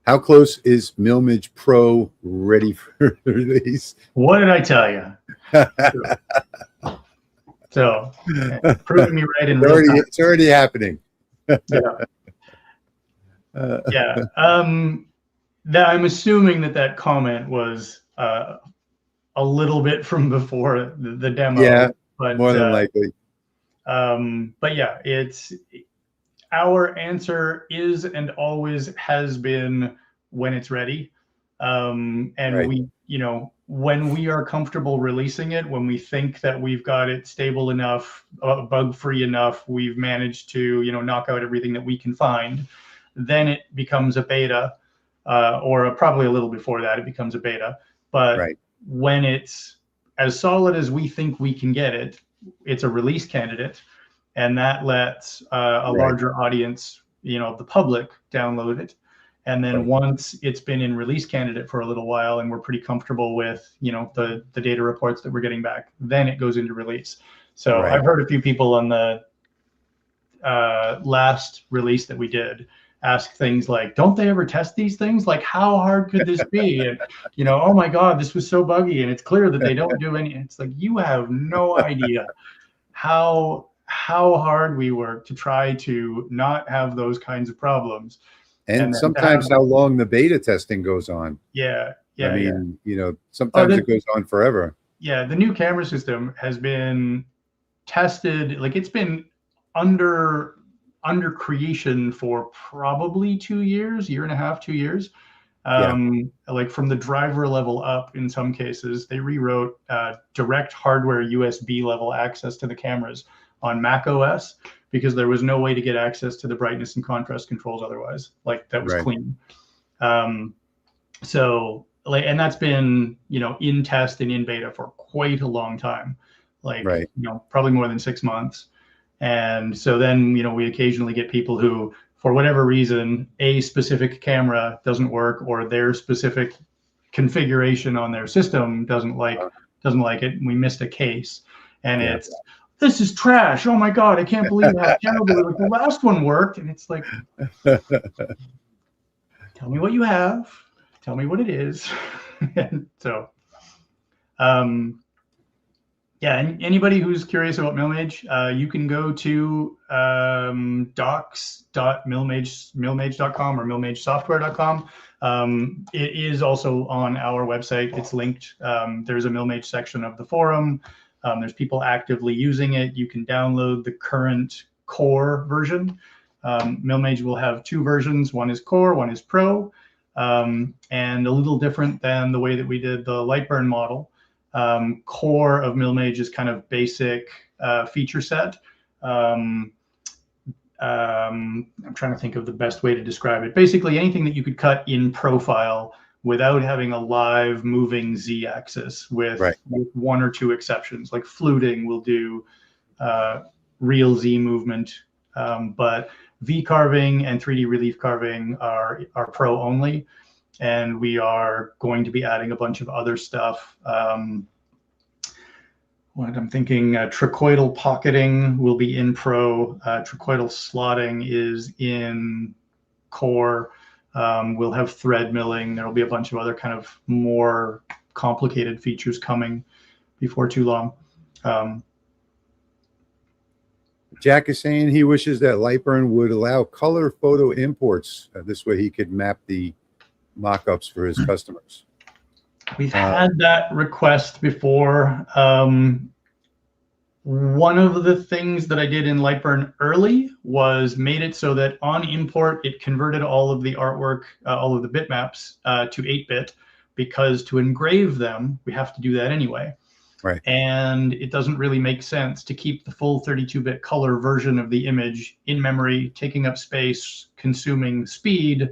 How close is Milmage Pro ready for release? What did I tell you? So, proving me right in real time. It's already happening. Yeah. Yeah. I'm assuming that comment was a little bit from before the demo. Yeah, but more than likely. But yeah, our answer is and always has been when it's ready. And Right. we, when we are comfortable releasing it, when we think that we've got it stable enough, bug-free enough, we've managed to, knock out everything that we can find, then it becomes a beta, or probably a little before that, it becomes a beta. But Right. when it's as solid as we think we can get it, it's a release candidate, and that lets a larger audience, the public, download it. And then once it's been in release candidate for a little while and we're pretty comfortable with, the data reports that we're getting back, then it goes into release. So I've heard a few people on the last release that we did ask things like, don't they ever test these things? Like, how hard could this be? And, oh my God, this was so buggy. And it's clear that they don't do any. It's like, you have no idea how hard we work to try to not have those kinds of problems. And sometimes how long the beta testing goes on. Yeah. I mean, sometimes it goes on forever. Yeah. The new camera system has been tested, like it's been under creation for probably 2 years, year and a half, 2 years. Like from the driver level up, in some cases, they rewrote direct hardware USB level access to the cameras on Mac OS because there was no way to get access to the brightness and contrast controls otherwise. Like that was clean. So like, and that's been, in test and in beta for quite a long time, like, probably more than 6 months. And so then, we occasionally get people who, for whatever reason, a specific camera doesn't work or their specific configuration on their system doesn't like it. And we missed a case, and it's, this is trash. Oh my God, I can't believe how terrible like the last one worked. And it's like, tell me what you have, tell me what it is. And so, yeah, and anybody who's curious about Milmage, you can go to docs.milmage.com or milmagesoftware.com. It is also on our website. It's linked. There's a Milmage section of the forum. There's people actively using it. You can download the current core version. Milmage will have 2 versions. One is core, one is pro, and a little different than the way that we did the Lightburn model. Core of Milmage is kind of basic feature set. I'm trying to think of the best way to describe it. Basically, anything that you could cut in profile without having a live moving Z-axis, with 1 or 2 exceptions. Like fluting will do real Z movement, but V carving and 3D relief carving are pro only, and we are going to be adding a bunch of other stuff. What I'm thinking, tricoidal pocketing will be in pro. Tricoidal slotting is in core. We'll have thread milling. There will be a bunch of other kind of more complicated features coming before too long. Jack is saying he wishes that Lightburn would allow color photo imports. This way he could map the mock-ups for his customers. We've had that request before. One of the things that I did in Lightburn early was made it so that on import, it converted all of the artwork, all of the bitmaps to 8-bit, because to engrave them, we have to do that anyway. Right. And it doesn't really make sense to keep the full 32-bit color version of the image in memory, taking up space, consuming speed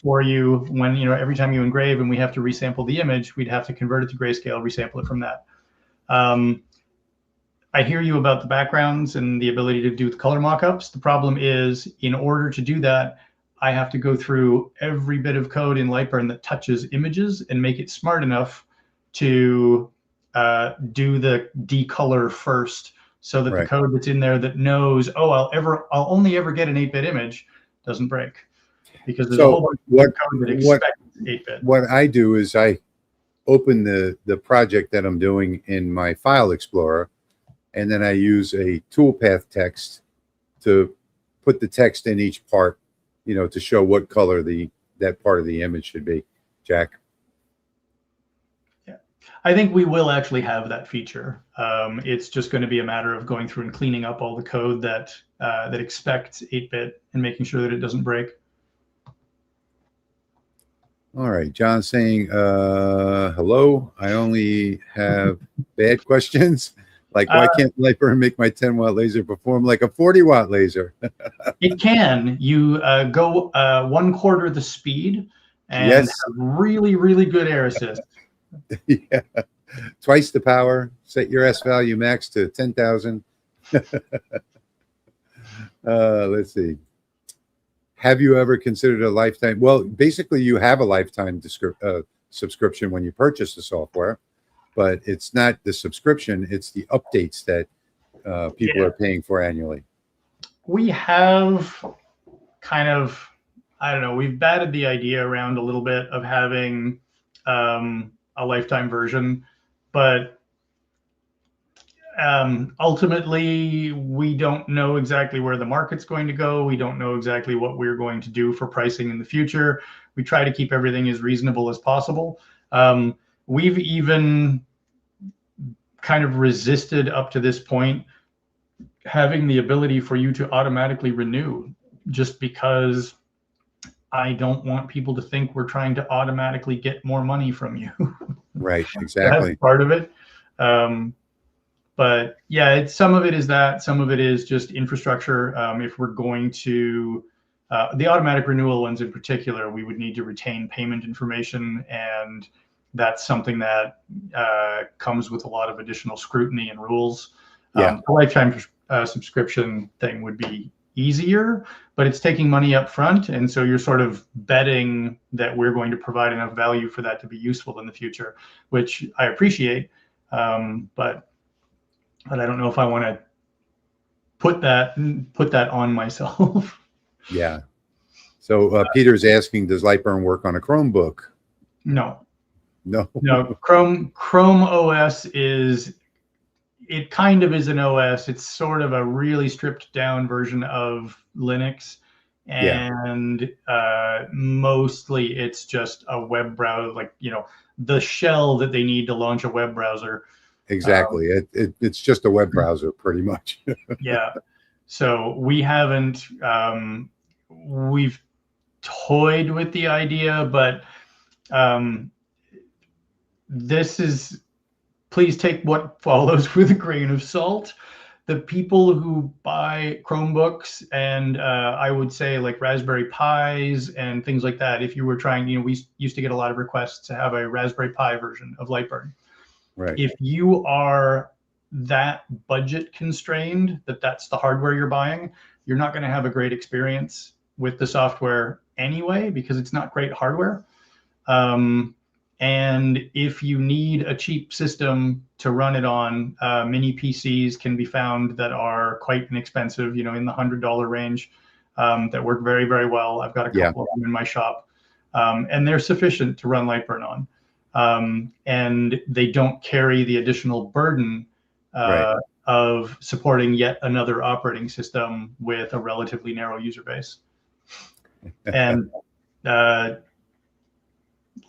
for you when, every time you engrave and we have to resample the image, we'd have to convert it to grayscale, resample it from that. I hear you about the backgrounds and the ability to do the color mockups. The problem is, in order to do that, I have to go through every bit of code in Lightburn that touches images and make it smart enough to do the decolor first, so that the code that's in there that knows, oh, I'll only ever get an 8-bit image, doesn't break, because there's a whole bunch of code that expects 8-bit. What I do is I open the project that I'm doing in my file explorer, and then I use a toolpath text to put the text in each part, to show what color that part of the image should be. Jack? Yeah, I think we will actually have that feature. It's just going to be a matter of going through and cleaning up all the code that expects 8-bit and making sure that it doesn't break. All right, John saying, hello, I only have bad questions. Like, why can't Lightburn make my 10-watt laser perform like a 40-watt laser? It can. You go 1/4 the speed and have really, really good air assist. Yeah, twice the power. Set your S value max to 10,000. Let's see. Have you ever considered a lifetime? Well, basically, you have a lifetime subscription when you purchase the software. But it's not the subscription, it's the updates that people are paying for annually. We have kind of, I don't know, we've batted the idea around a little bit of having a lifetime version, but ultimately, we don't know exactly where the market's going to go. We don't know exactly what we're going to do for pricing in the future. We try to keep everything as reasonable as possible. We've even kind of resisted up to this point having the ability for you to automatically renew, just because I don't want people to think we're trying to automatically get more money from you. Right, exactly. That's part of it. But yeah, some of it is that, some of it is just infrastructure. If we're going to, the automatic renewal ones in particular, we would need to retain payment information, and that's something that comes with a lot of additional scrutiny and rules. The lifetime subscription thing would be easier, but it's taking money up front, and so you're sort of betting that we're going to provide enough value for that to be useful in the future, which I appreciate, but I don't know if I want to put that on myself. Yeah. So Peter's asking, does Lightburn work on a Chromebook? No. No. Chrome OS it kind of is an OS. It's sort of a really stripped down version of Linux, and mostly it's just a web browser, like, the shell that they need to launch a web browser. Exactly. It's just a web browser, pretty much. Yeah. So we haven't, we've toyed with the idea, but please take what follows with a grain of salt. The people who buy Chromebooks and I would say like Raspberry Pis and things like that, if you were trying, we used to get a lot of requests to have a Raspberry Pi version of Lightburn. Right. If you are that budget constrained, that's the hardware you're buying, you're not going to have a great experience with the software anyway, because it's not great hardware. And if you need a cheap system to run it on, mini PCs can be found that are quite inexpensive, in the $100 range, that work very, very well. I've got a couple of them in my shop, and they're sufficient to run Lightburn on. And they don't carry the additional burden of supporting yet another operating system with a relatively narrow user base. And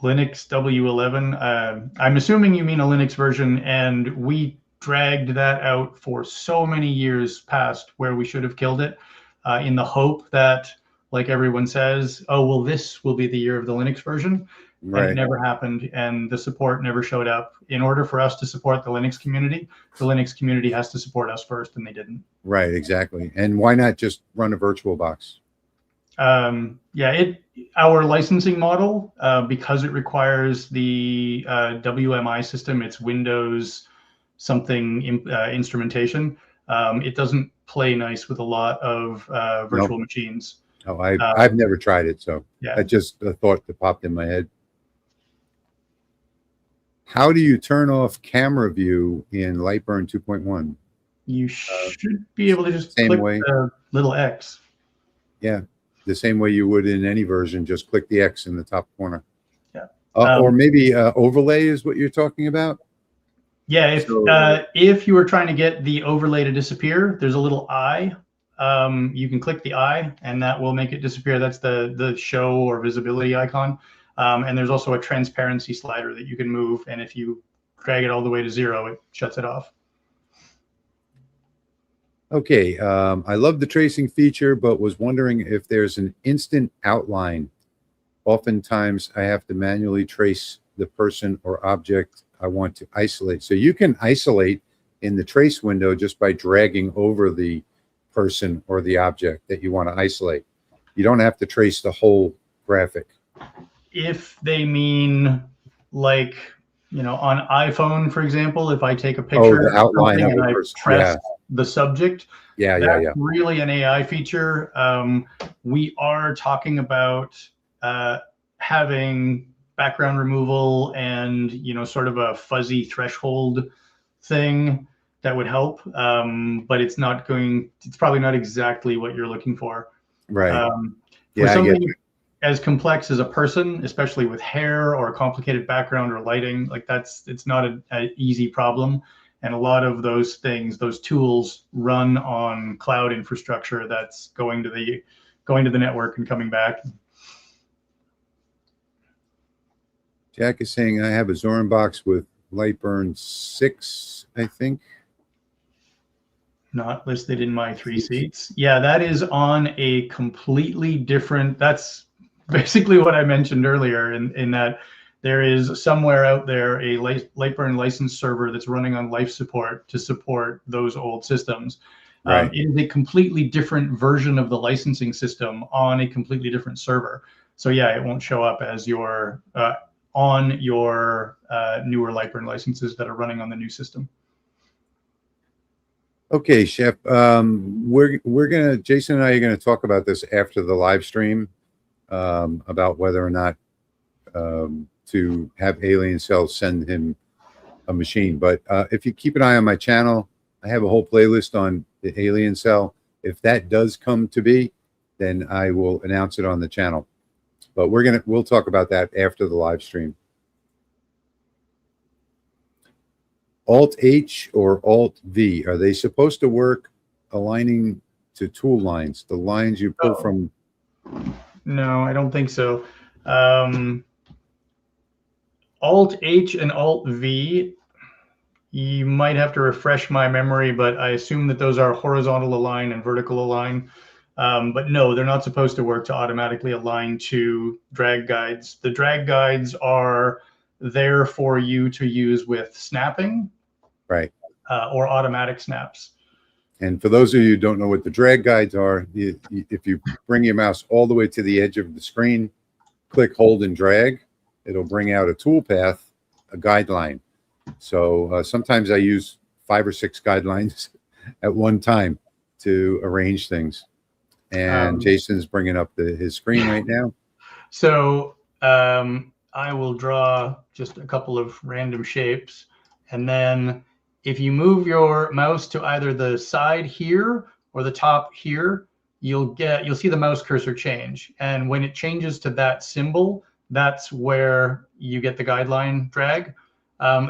Linux W11, I'm assuming you mean a Linux version, and we dragged that out for so many years past where we should have killed it, in the hope that, like everyone says, oh, well, this will be the year of the Linux version. And it never happened, and the support never showed up. In order for us to support the Linux community has to support us first, and they didn't. Right, exactly. And why not just run a VirtualBox? Our licensing model, because it requires the WMI system, it's Windows something instrumentation. It doesn't play nice with a lot of virtual machines. Oh, I've never tried it, so I just a thought that popped in my head. How do you turn off camera view in Lightburn 2.1? You should be able to just click the little X. Yeah, the same way you would in any version. Just click the X in the top corner. Yeah. Or maybe overlay is what you're talking about? Yeah, if you were trying to get the overlay to disappear, there's a little eye. You can click the eye, and that will make it disappear. That's the show or visibility icon. And there's also a transparency slider that you can move, and if you drag it all the way to 0, it shuts it off. Okay, I love the tracing feature, but was wondering if there's an instant outline. Oftentimes, I have to manually trace the person or object I want to isolate. So you can isolate in the trace window just by dragging over the person or the object that you want to isolate. You don't have to trace the whole graphic. If they mean, like, on iPhone, for example, if I take a picture the outline of and I press yeah. the subject, that's really an AI feature. We are talking about having background removal and, sort of a fuzzy threshold thing that would help, but it's probably not exactly what you're looking for. Right. For something as complex as a person, especially with hair or a complicated background or lighting, it's not an easy problem. And a lot of those things, those tools, run on cloud infrastructure that's going to the network and coming back. Jack is saying I have a Zorin box with Lightburn 6, I think. Not listed in my 3 seats. Yeah, that is on a completely different, that's basically what I mentioned earlier, in that there is somewhere out there a Lightburn license server that's running on life support to support those old systems. It is a completely different version of the licensing system on a completely different server. So yeah, it won't show up as your on your newer Lightburn licenses that are running on the new system. Okay, Chef. Jason and I are gonna talk about this after the live stream, about whether or not to have Alien Cell send him a machine. But if you keep an eye on my channel, I have a whole playlist on the Alien Cell. If that does come to be, then I will announce it on the channel. But we'll talk about that after the live stream. Alt-H or Alt-V, are they supposed to work aligning to tool lines, the lines you pull from? No, I don't think so. Alt-H and Alt-V, you might have to refresh my memory, but I assume that those are horizontal align and vertical align. But no, they're not supposed to work to automatically align to drag guides. The drag guides are there for you to use with snapping, or automatic snaps. And for those of you who don't know what the drag guides are, if you bring your mouse all the way to the edge of the screen, click, hold, and drag, it'll bring out a toolpath, a guideline. So sometimes I use 5 or 6 guidelines at one time to arrange things. And Jason's bringing up his screen right now. So I will draw just a couple of random shapes, and then if you move your mouse to either the side here or the top here, you'll see the mouse cursor change. And when it changes to that symbol, that's where you get the guideline drag.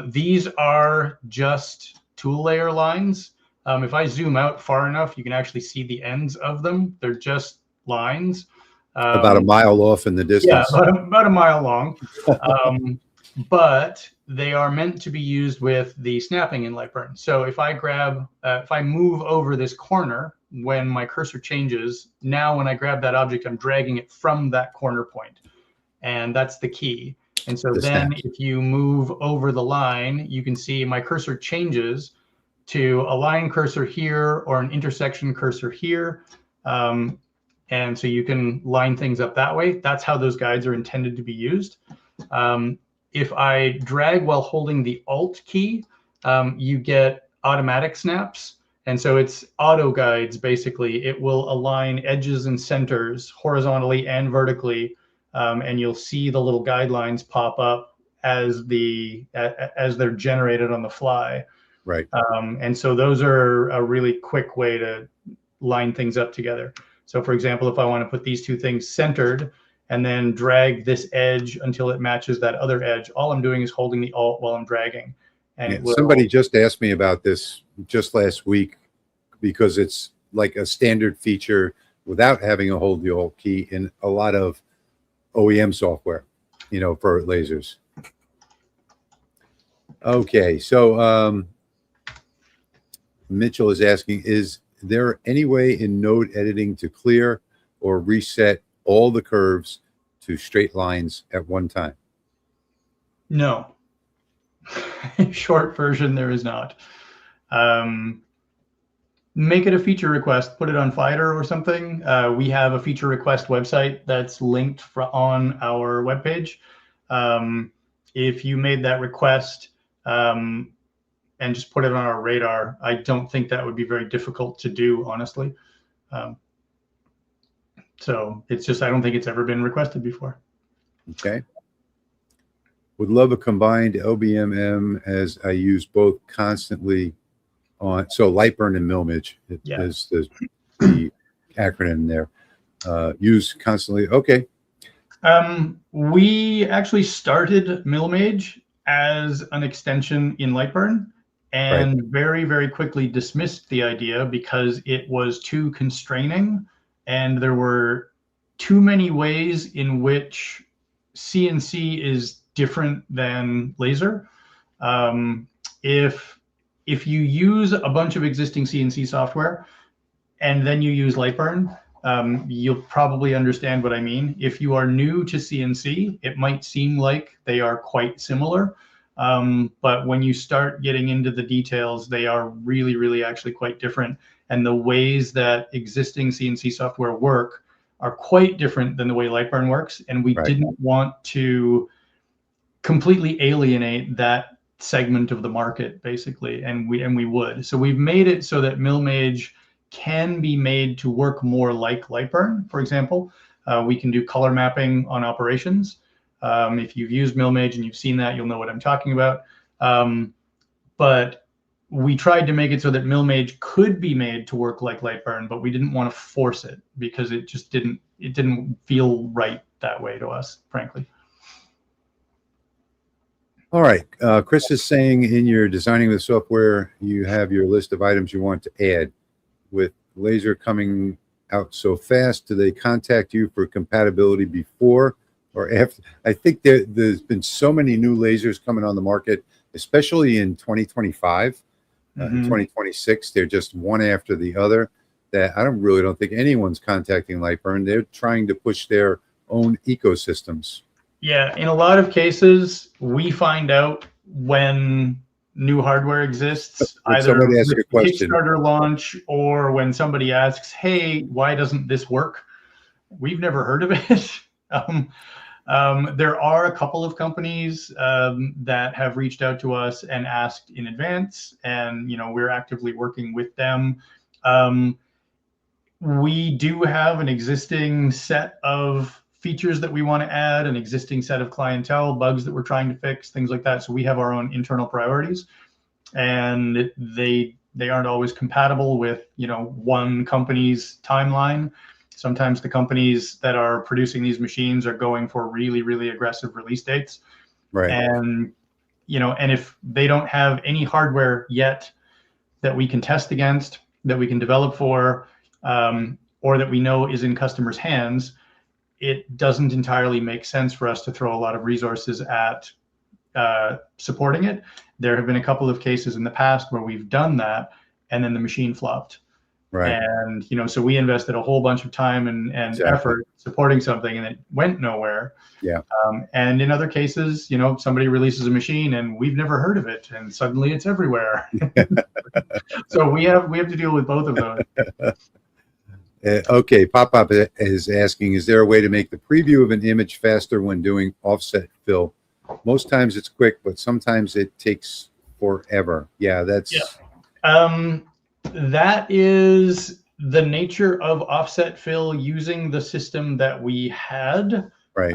These are just tool layer lines. If I zoom out far enough, you can actually see the ends of them. They're just lines. About a mile off in the distance. Yeah, about a mile long. But they are meant to be used with the snapping in Lightburn. So if I move over this corner, when my cursor changes, now when I grab that object, I'm dragging it from that corner point. And that's the key. And so then if you move over the line, you can see my cursor changes to a line cursor here or an intersection cursor here. And so you can line things up that way. That's how those guides are intended to be used. If I drag while holding the Alt key, you get automatic snaps. And so it's auto guides, basically. It will align edges and centers horizontally and vertically. And you'll see the little guidelines pop up as they're generated on the fly. Right. And so those are a really quick way to line things up together. So for example, if I want to put these two things centered and then drag this edge until it matches that other edge, all I'm doing is holding the Alt while I'm dragging. And somebody just asked me about this just last week, because it's like a standard feature without having to hold the Alt key in a lot of OEM software, for lasers. Okay, so Mitchell is asking, is there any way in node editing to clear or reset all the curves to straight lines at one time? No. Short version, there is not. Make it a feature request, put it on Fider or something. We have a feature request website that's linked on our webpage. If you made that request and just put it on our radar, I don't think that would be very difficult to do, honestly. So it's just, I don't think it's ever been requested before. Okay. Would love a combined LBMM, as I use both constantly on, so Lightburn and Milmage is the acronym there. Use constantly. Okay. We actually started Milmage as an extension in Lightburn, and very, very quickly dismissed the idea because it was too constraining, and there were too many ways in which CNC is different than laser. If you use a bunch of existing CNC software and then you use Lightburn, you'll probably understand what I mean. If you are new to CNC, it might seem like they are quite similar. But when you start getting into the details, they are really, really actually quite different. And the ways that existing CNC software work are quite different than the way Lightburn works. And we didn't want to completely alienate that segment of the market, basically, and we would. So we've made it so that Milmage can be made to work more like Lightburn. For example, we can do color mapping on operations. If you've used Milmage and you've seen that, you'll know what I'm talking about. But we tried to make it so that Milmage could be made to work like Lightburn, but we didn't want to force it because it just didn't feel right that way to us, frankly. All right. Chris is saying, in your designing the software, you have your list of items you want to add. With laser coming out so fast, do they contact you for compatibility before or after? I think there's been so many new lasers coming on the market, especially in 2025, 2026. They're just one after the other, that I don't think anyone's contacting Lightburn. They're trying to push their own ecosystems. Yeah, in a lot of cases, we find out when new hardware exists, either with a Kickstarter launch or when somebody asks, hey, why doesn't this work? We've never heard of it. There are a couple of companies that have reached out to us and asked in advance, and we're actively working with them. We do have an existing set of features that we want to add, an existing set of clientele, bugs that we're trying to fix, things like that. So we have our own internal priorities, and they aren't always compatible with, you know, one company's timeline. Sometimes the companies that are producing these machines are going for really, really aggressive release dates. Right. And, you know, and if they don't have any hardware yet that we can test against, that we can develop for, or that we know is in customers' hands, it doesn't entirely make sense for us to throw a lot of resources at supporting it. There have been a couple of cases in the past where we've done that, and then the machine flopped. Right. And, you know, so we invested a whole bunch of time and Exactly. effort supporting something, and it went nowhere. Yeah. And in other cases, you know, somebody releases a machine and we've never heard of it, and suddenly it's everywhere. So we have to deal with both of those. Okay, Pop-Pop is asking, is there a way to make the preview of an image faster when doing offset fill? Most times it's quick, but sometimes it takes forever. Yeah, that's... Yeah. That is the nature of offset fill using the system that we had. Right.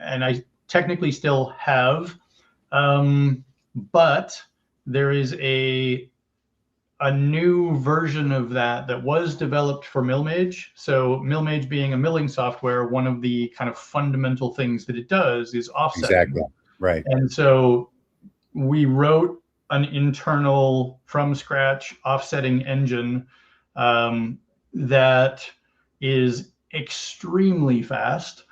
And I technically still have. But there is a new version of that was developed for MillMage. So MillMage being a milling software, one of the kind of fundamental things that it does is offsetting. Exactly. Right. And so we wrote an internal from scratch offsetting engine that is extremely fast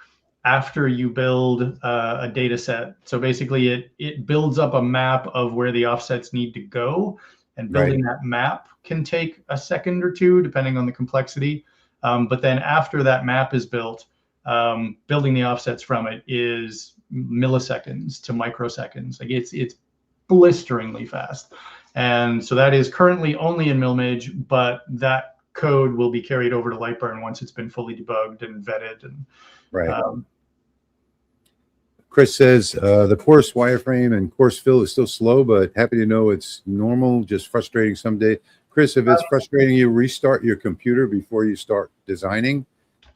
after you build a data set. So basically it builds up a map of where the offsets need to go, and building that map can take a second or two depending on the complexity. But then after that map is built, building the offsets from it is milliseconds to microseconds. Like it's blisteringly fast. And so that is currently only in MillMage, but that code will be carried over to Lightburn once it's been fully debugged and vetted. And right. Chris says the coarse wireframe and coarse fill is still slow, but happy to know it's normal, just frustrating someday. Chris, if it's frustrating you, restart your computer before you start designing,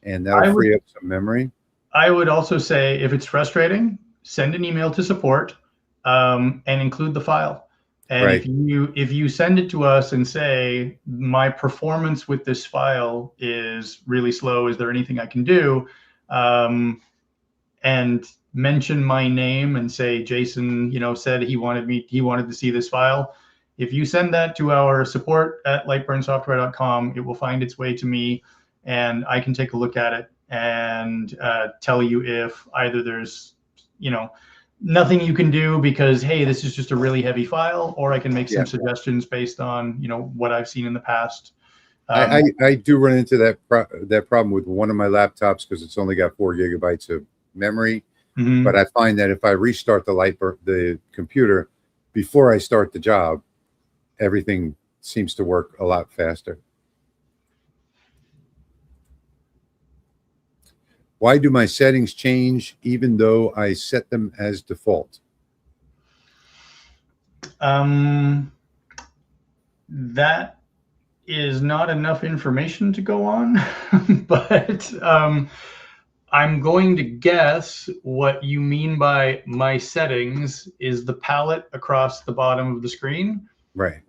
and that'll free up some memory. I would also say if it's frustrating, send an email to support and include the file. And if you send it to us and say, my performance with this file is really slow, is there anything I can do? And mention my name and say, Jason, you know, said he wanted to see this file. If you send that to our support at lightburnsoftware.com, it will find its way to me, and I can take a look at it and tell you if either there's, you know, nothing you can do because, hey, this is just a really heavy file, or I can make some suggestions based on, you know, what I've seen in the past. I do run into that problem with one of my laptops because it's only got 4 gigabytes of memory. Mm-hmm. But I find that if I restart the computer before I start the job, everything seems to work a lot faster. Why do my settings change even though I set them as default? That is not enough information to go on, but I'm going to guess what you mean by my settings is the palette across the bottom of the screen. Right.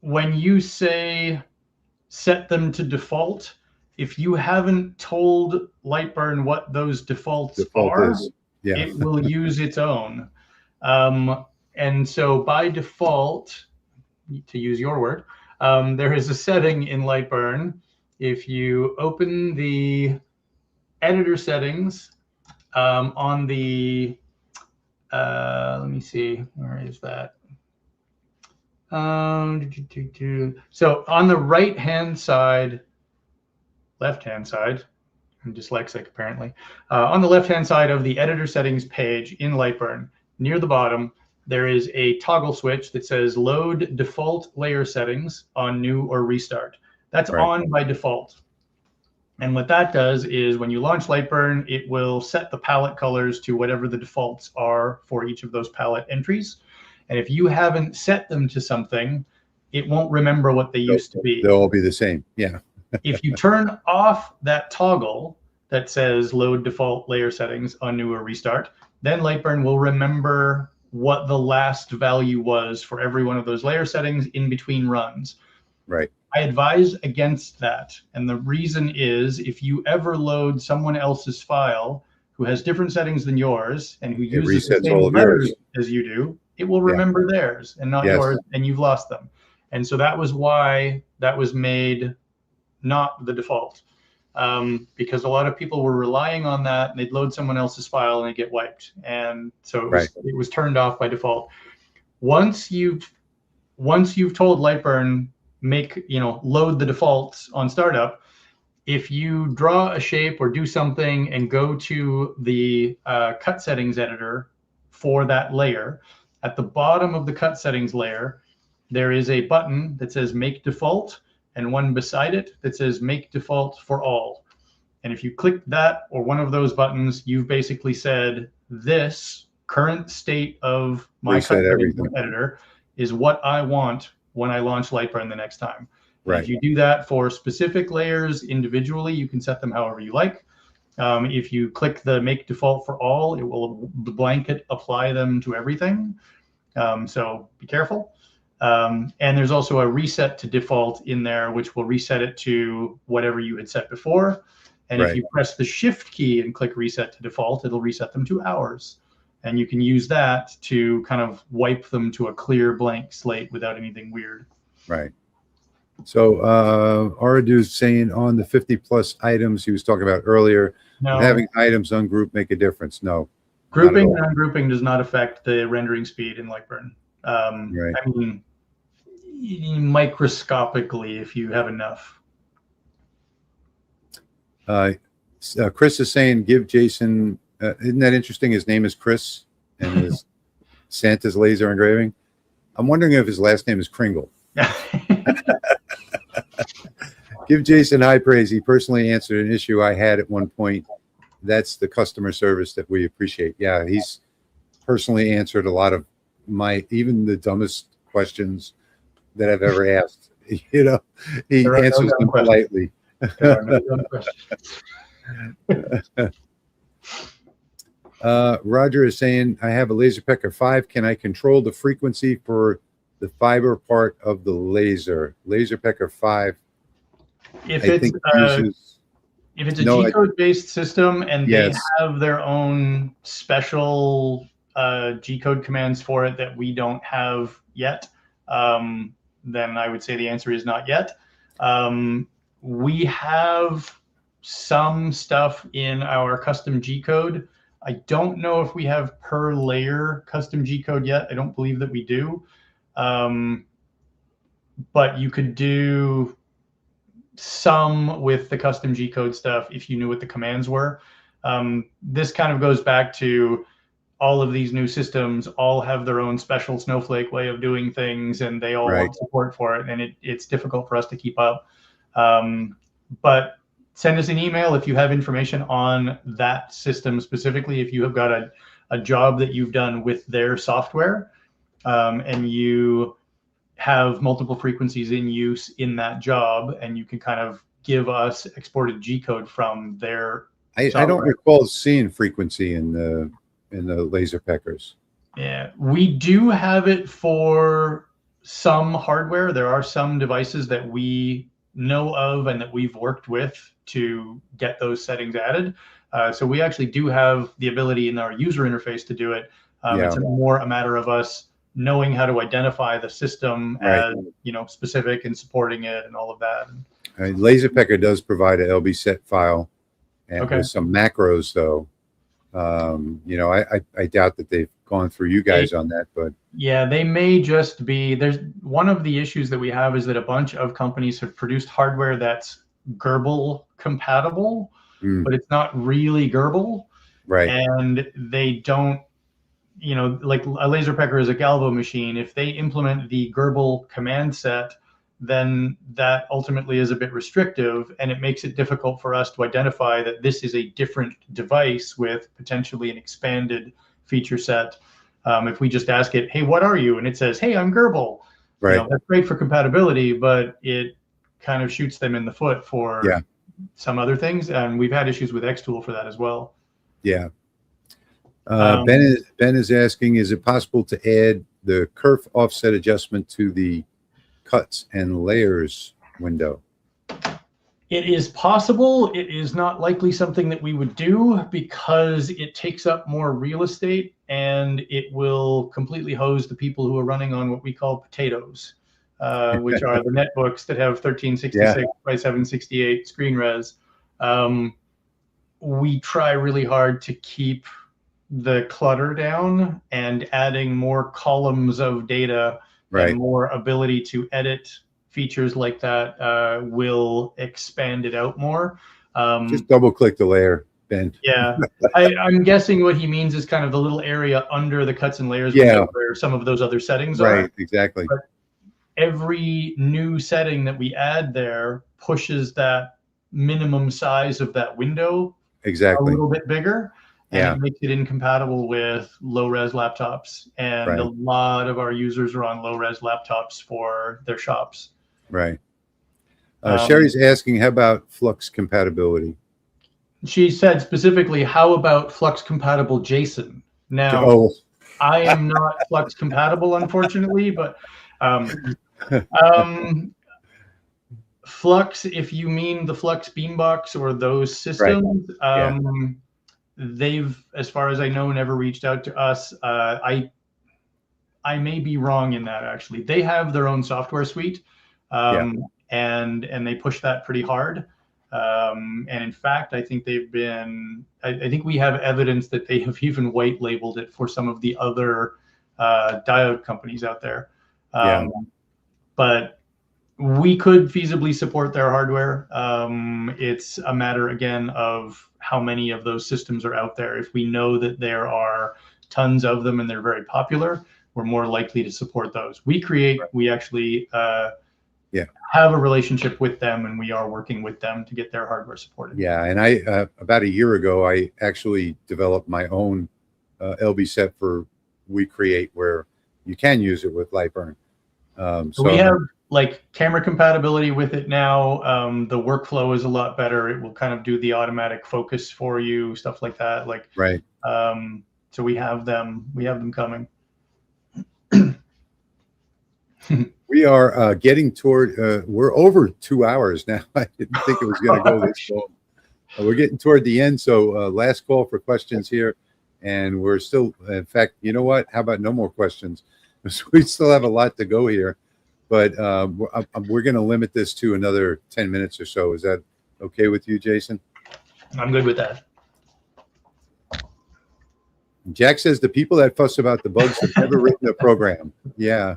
When you say set them to default, if you haven't told Lightburn what those defaults are, it will use its own. And so by default, to use your word, there is a setting in Lightburn. If you open the editor settings on the, let me see, where is that? So on the right-hand side, left-hand side, I'm dyslexic apparently. On the left-hand side of the editor settings page in Lightburn, near the bottom, there is a toggle switch that says load default layer settings on new or restart. That's on by default. And what that does is when you launch Lightburn, it will set the palette colors to whatever the defaults are for each of those palette entries. And if you haven't set them to something, it won't remember what they used to be. They'll all be the same. Yeah. If you turn off that toggle that says load default layer settings on new or restart, then Lightburn will remember what the last value was for every one of those layer settings in between runs. Right. I advise against that. And the reason is, if you ever load someone else's file who has different settings than yours and who uses the same letters as you do, it will remember theirs and not yours, and you've lost them. And so that was why that was made not the default, because a lot of people were relying on that, and they'd load someone else's file and they get wiped. And so it was turned off by default. Once you've told Lightburn, load the defaults on startup, if you draw a shape or do something and go to the cut settings editor for that layer, at the bottom of the cut settings layer, there is a button that says make default, and one beside it that says make default for all. And if you click that or one of those buttons, you've basically said, this current state of my cut settings editor is what I want when I launch Lightburn the next time. Right. If you do that for specific layers individually, you can set them however you like. If you click the make default for all, it will blanket apply them to everything. So be careful. And there's also a reset to default in there, which will reset it to whatever you had set before. And if you press the shift key and click reset to default, it'll reset them to hours. And you can use that to kind of wipe them to a clear blank slate without anything weird. Right. So Aradu's saying on the 50+ items he was talking about earlier, having items ungrouped make a difference. No. Grouping and ungrouping does not affect the rendering speed in Lightburn. I mean, microscopically, if you have enough. Chris is saying, give Jason, isn't that interesting? His name is Chris and his Santa's laser engraving. I'm wondering if his last name is Kringle. Give Jason high praise. He personally answered an issue I had at one point. That's the customer service that we appreciate. Yeah, he's personally answered a lot of even the dumbest questions that I've ever asked. You know, he answers them politely. Roger is saying, I have a LaserPecker 5. Can I control the frequency for the fiber part of the laser? LaserPecker 5. If it's a G-code based system and they have their own special G-code commands for it that we don't have yet, then I would say the answer is not yet. We have some stuff in our custom G-code. I don't know if we have per layer custom G-code yet. I don't believe that we do. But you could do some with the custom G-code stuff if you knew what the commands were. This kind of goes back to all of these new systems all have their own special snowflake way of doing things, and they all want support for it, and it's difficult for us to keep up. But send us an email if you have information on that system specifically. If you have got a job that you've done with their software, and you have multiple frequencies in use in that job, and you can kind of give us exported G-code from their I don't recall seeing frequency in the LaserPeckers. Yeah, we do have it for some hardware. There are some devices that we know of and that we've worked with to get those settings added. So we actually do have the ability in our user interface to do it. It's more a matter of us knowing how to identify the system as specific and supporting it and all of that. LaserPecker does provide an LB set file and with some macros though. I doubt that they've gone through you guys on that, but yeah, they may just be. There's one of the issues that we have is that a bunch of companies have produced hardware that's Gerbil compatible, but it's not really Gerbil, right? And they don't, like a LaserPecker is a Galvo machine. If they implement the Gerbil command set, then that ultimately is a bit restrictive, and it makes it difficult for us to identify that this is a different device with potentially an expanded feature set. If we just ask it, hey, what are you? And it says, hey, I'm Gerbil. Right. that's great for compatibility, but it kind of shoots them in the foot for some other things. And we've had issues with Xtool for that as well. Yeah. Ben is asking, is it possible to add the kerf offset adjustment to the cuts and layers window? It is possible. It is not likely something that we would do because it takes up more real estate and it will completely hose the people who are running on what we call potatoes, which are the netbooks that have 1366 by 768 screen res. We try really hard to keep the clutter down, and adding more columns of data and more ability to edit features like that will expand it out more. Just double click the layer, Ben. Yeah, I'm guessing what he means is kind of the little area under the cuts and layers window where some of those other settings are. Right, exactly. But every new setting that we add there pushes that minimum size of that window a little bit bigger. And it makes it incompatible with low-res laptops. And a lot of our users are on low-res laptops for their shops. Right. Sherry's asking, how about Flux compatibility? She said specifically, how about Flux compatible Jason? Now, I am not Flux compatible, unfortunately, but Flux, if you mean the Flux Beambox or those systems, they've, as far as I know, never reached out to us. I may be wrong in that, actually. They have their own software suite, and they push that pretty hard. And in fact, I think they've been, I think we have evidence that they have even white labeled it for some of the other diode companies out there. But we could feasibly support their hardware. It's a matter, again, of how many of those systems are out there. If we know that there are tons of them and they're very popular, we're more likely to support those. We actually have a relationship with them, and we are working with them to get their hardware supported. Yeah, and I about a year ago, I actually developed my own LB set for WeCreate, where you can use it with Lightburn. So we have like camera compatibility with it now. The workflow is a lot better. It will kind of do the automatic focus for you, stuff like that. Like so we have them coming. We are getting toward. We're over 2 hours now. I didn't think it was going to go this long. We're getting toward the end. So last call for questions here, and we're still. In fact, you know what? How about no more questions? We still have a lot to go here. But we're going to limit this to another 10 minutes or so. Is that okay with you, Jason? I'm good with that. Jack says the people that fuss about the bugs have never written a program. Yeah.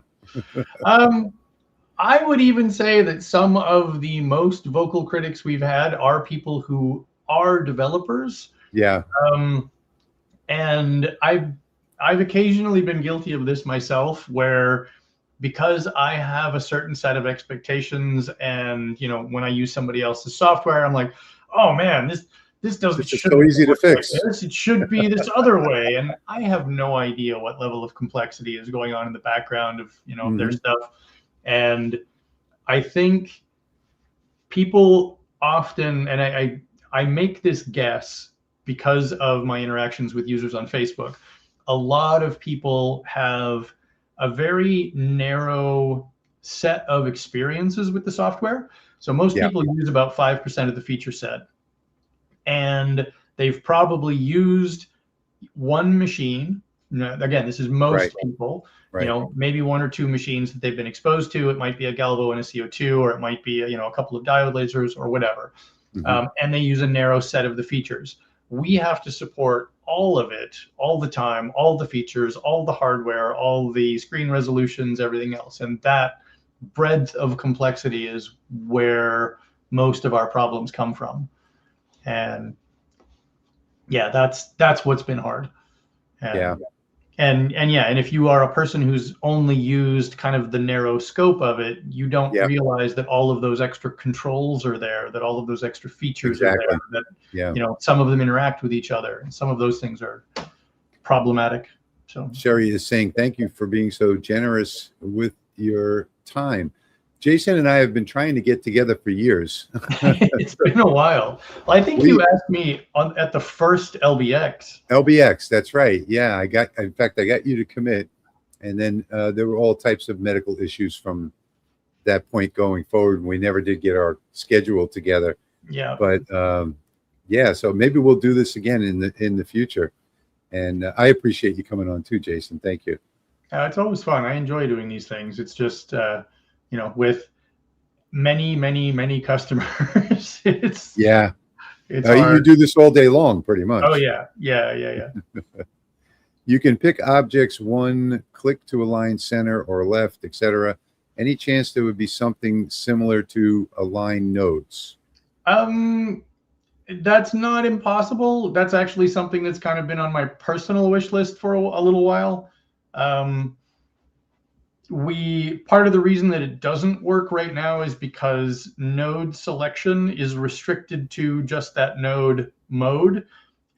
I would even say that some of the most vocal critics we've had are people who are developers. Yeah. And I've occasionally been guilty of this myself, where because I have a certain set of expectations, and when I use somebody else's software, I'm like, oh man, this doesn't. It's so easy to fix. Like this. It should be this other way, and I have no idea what level of complexity is going on in the background of their stuff. And I think people often, and I make this guess because of my interactions with users on Facebook, a lot of people have a very narrow set of experiences with the software. So most people use about 5% of the feature set. And they've probably used one machine. Again, this is most people, maybe one or two machines that they've been exposed to. It might be a Galvo and a CO2, or it might be a couple of diode lasers or whatever. And they use a narrow set of the features. We have to support all of it, all the time, all the features, all the hardware, all the screen resolutions, everything else. And that breadth of complexity is where most of our problems come from. And that's what's been hard. And if you are a person who's only used kind of the narrow scope of it, you don't realize that all of those extra controls are there, that all of those extra features are there, that some of them interact with each other, and some of those things are problematic. So Sherry is saying, thank you for being so generous with your time. Jason and I have been trying to get together for years. It's been a while. Well, I think you asked me at the first LBX. LBX, that's right. Yeah, in fact, I got you to commit. And then there were all types of medical issues from that point going forward. And we never did get our schedule together. Yeah. But yeah, so maybe we'll do this again in the future. And I appreciate you coming on too, Jason. Thank you. It's always fun. I enjoy doing these things. It's just, with many customers, it's hard. You do this all day long, pretty much. Oh yeah. You can pick objects one click to align center or left, etc. Any chance there would be something similar to align nodes? That's not impossible. That's actually something that's kind of been on my personal wish list for a little while. Part of the reason that it doesn't work right now is because node selection is restricted to just that node mode,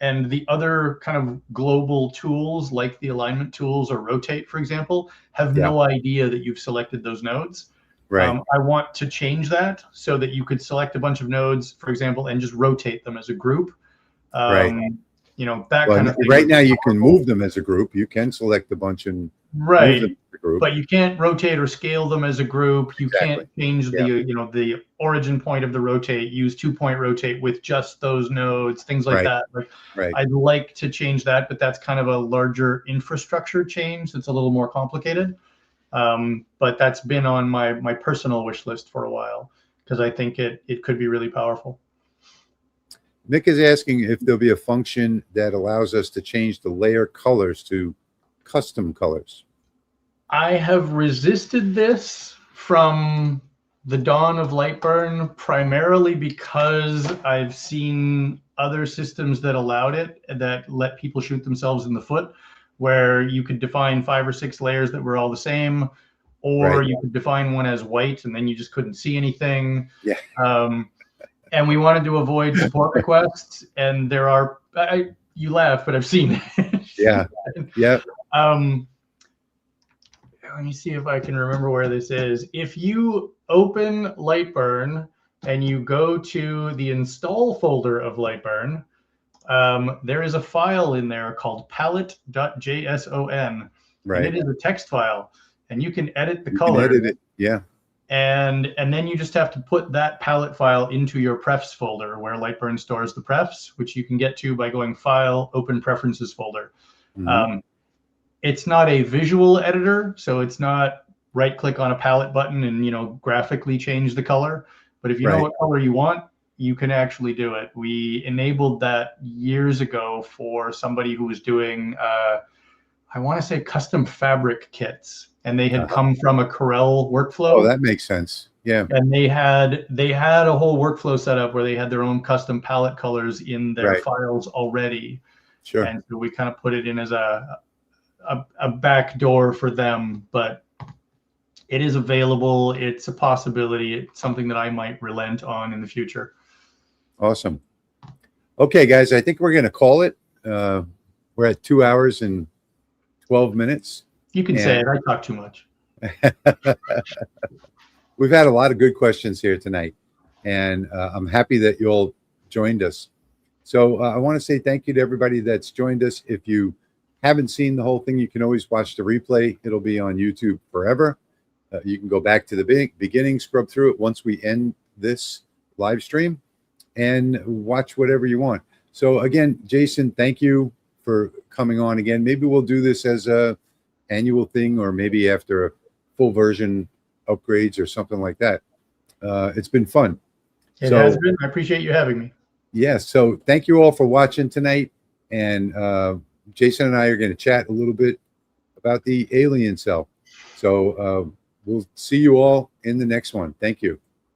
and the other kind of global tools like the alignment tools or rotate, for example, have no idea that you've selected those nodes. Right. I want to change that so that you could select a bunch of nodes, for example, and just rotate them as a group. Right. That kind of thing. Right now you can move them as a group. You can select a bunch and right. move them as a group. But you can't rotate or scale them as a group. You can't change the origin point of the rotate, use 2-point rotate with just those nodes, things like that. Right. I'd like to change that, but that's kind of a larger infrastructure change that's a little more complicated. But that's been on my personal wish list for a while because I think it could be really powerful. Nick is asking if there'll be a function that allows us to change the layer colors to custom colors. I have resisted this from the dawn of Lightburn, primarily because I've seen other systems that allowed it, that let people shoot themselves in the foot, where you could define 5 or 6 layers that were all the same, or you could define one as white and then you just couldn't see anything. Yeah. And we wanted to avoid support requests, and there are, you laugh, but I've seen it. Yeah. Let me see if I can remember where this is. If you open Lightburn and you go to the install folder of Lightburn, there is a file in there called palette.json. Right. And it is a text file, and you can edit the color. Edit it. Yeah. And then you just have to put that palette file into your prefs folder where Lightburn stores the prefs, which you can get to by going File, Open Preferences folder. Mm-hmm. It's not a visual editor, so it's not right-click on a palette button and graphically change the color. But if you know what color you want, you can actually do it. We enabled that years ago for somebody who was doing, I want to say, custom fabric kits. And they had come from a Corel workflow. Oh, that makes sense. Yeah. And they had a whole workflow set up where they had their own custom palette colors in their files already. Sure. And so we kind of put it in as a back door for them, but it is available. It's a possibility. It's something that I might relent on in the future. Awesome. Okay, guys, I think we're going to call it. We're at 2 hours and 12 minutes. You can say it. I talk too much. We've had a lot of good questions here tonight, and I'm happy that you all joined us. So I want to say thank you to everybody that's joined us. If you haven't seen the whole thing, you can always watch the replay. It'll be on YouTube forever. You can go back to the beginning, scrub through it once we end this live stream, and watch whatever you want. So again, Jason, thank you for coming on again. Maybe we'll do this as a annual thing, or maybe after a full version upgrades or something like that. It's been fun. It has been. I appreciate you having me. Yes. So thank you all for watching tonight. And Jason and I are going to chat a little bit about the alien cell. So we'll see you all in the next one. Thank you.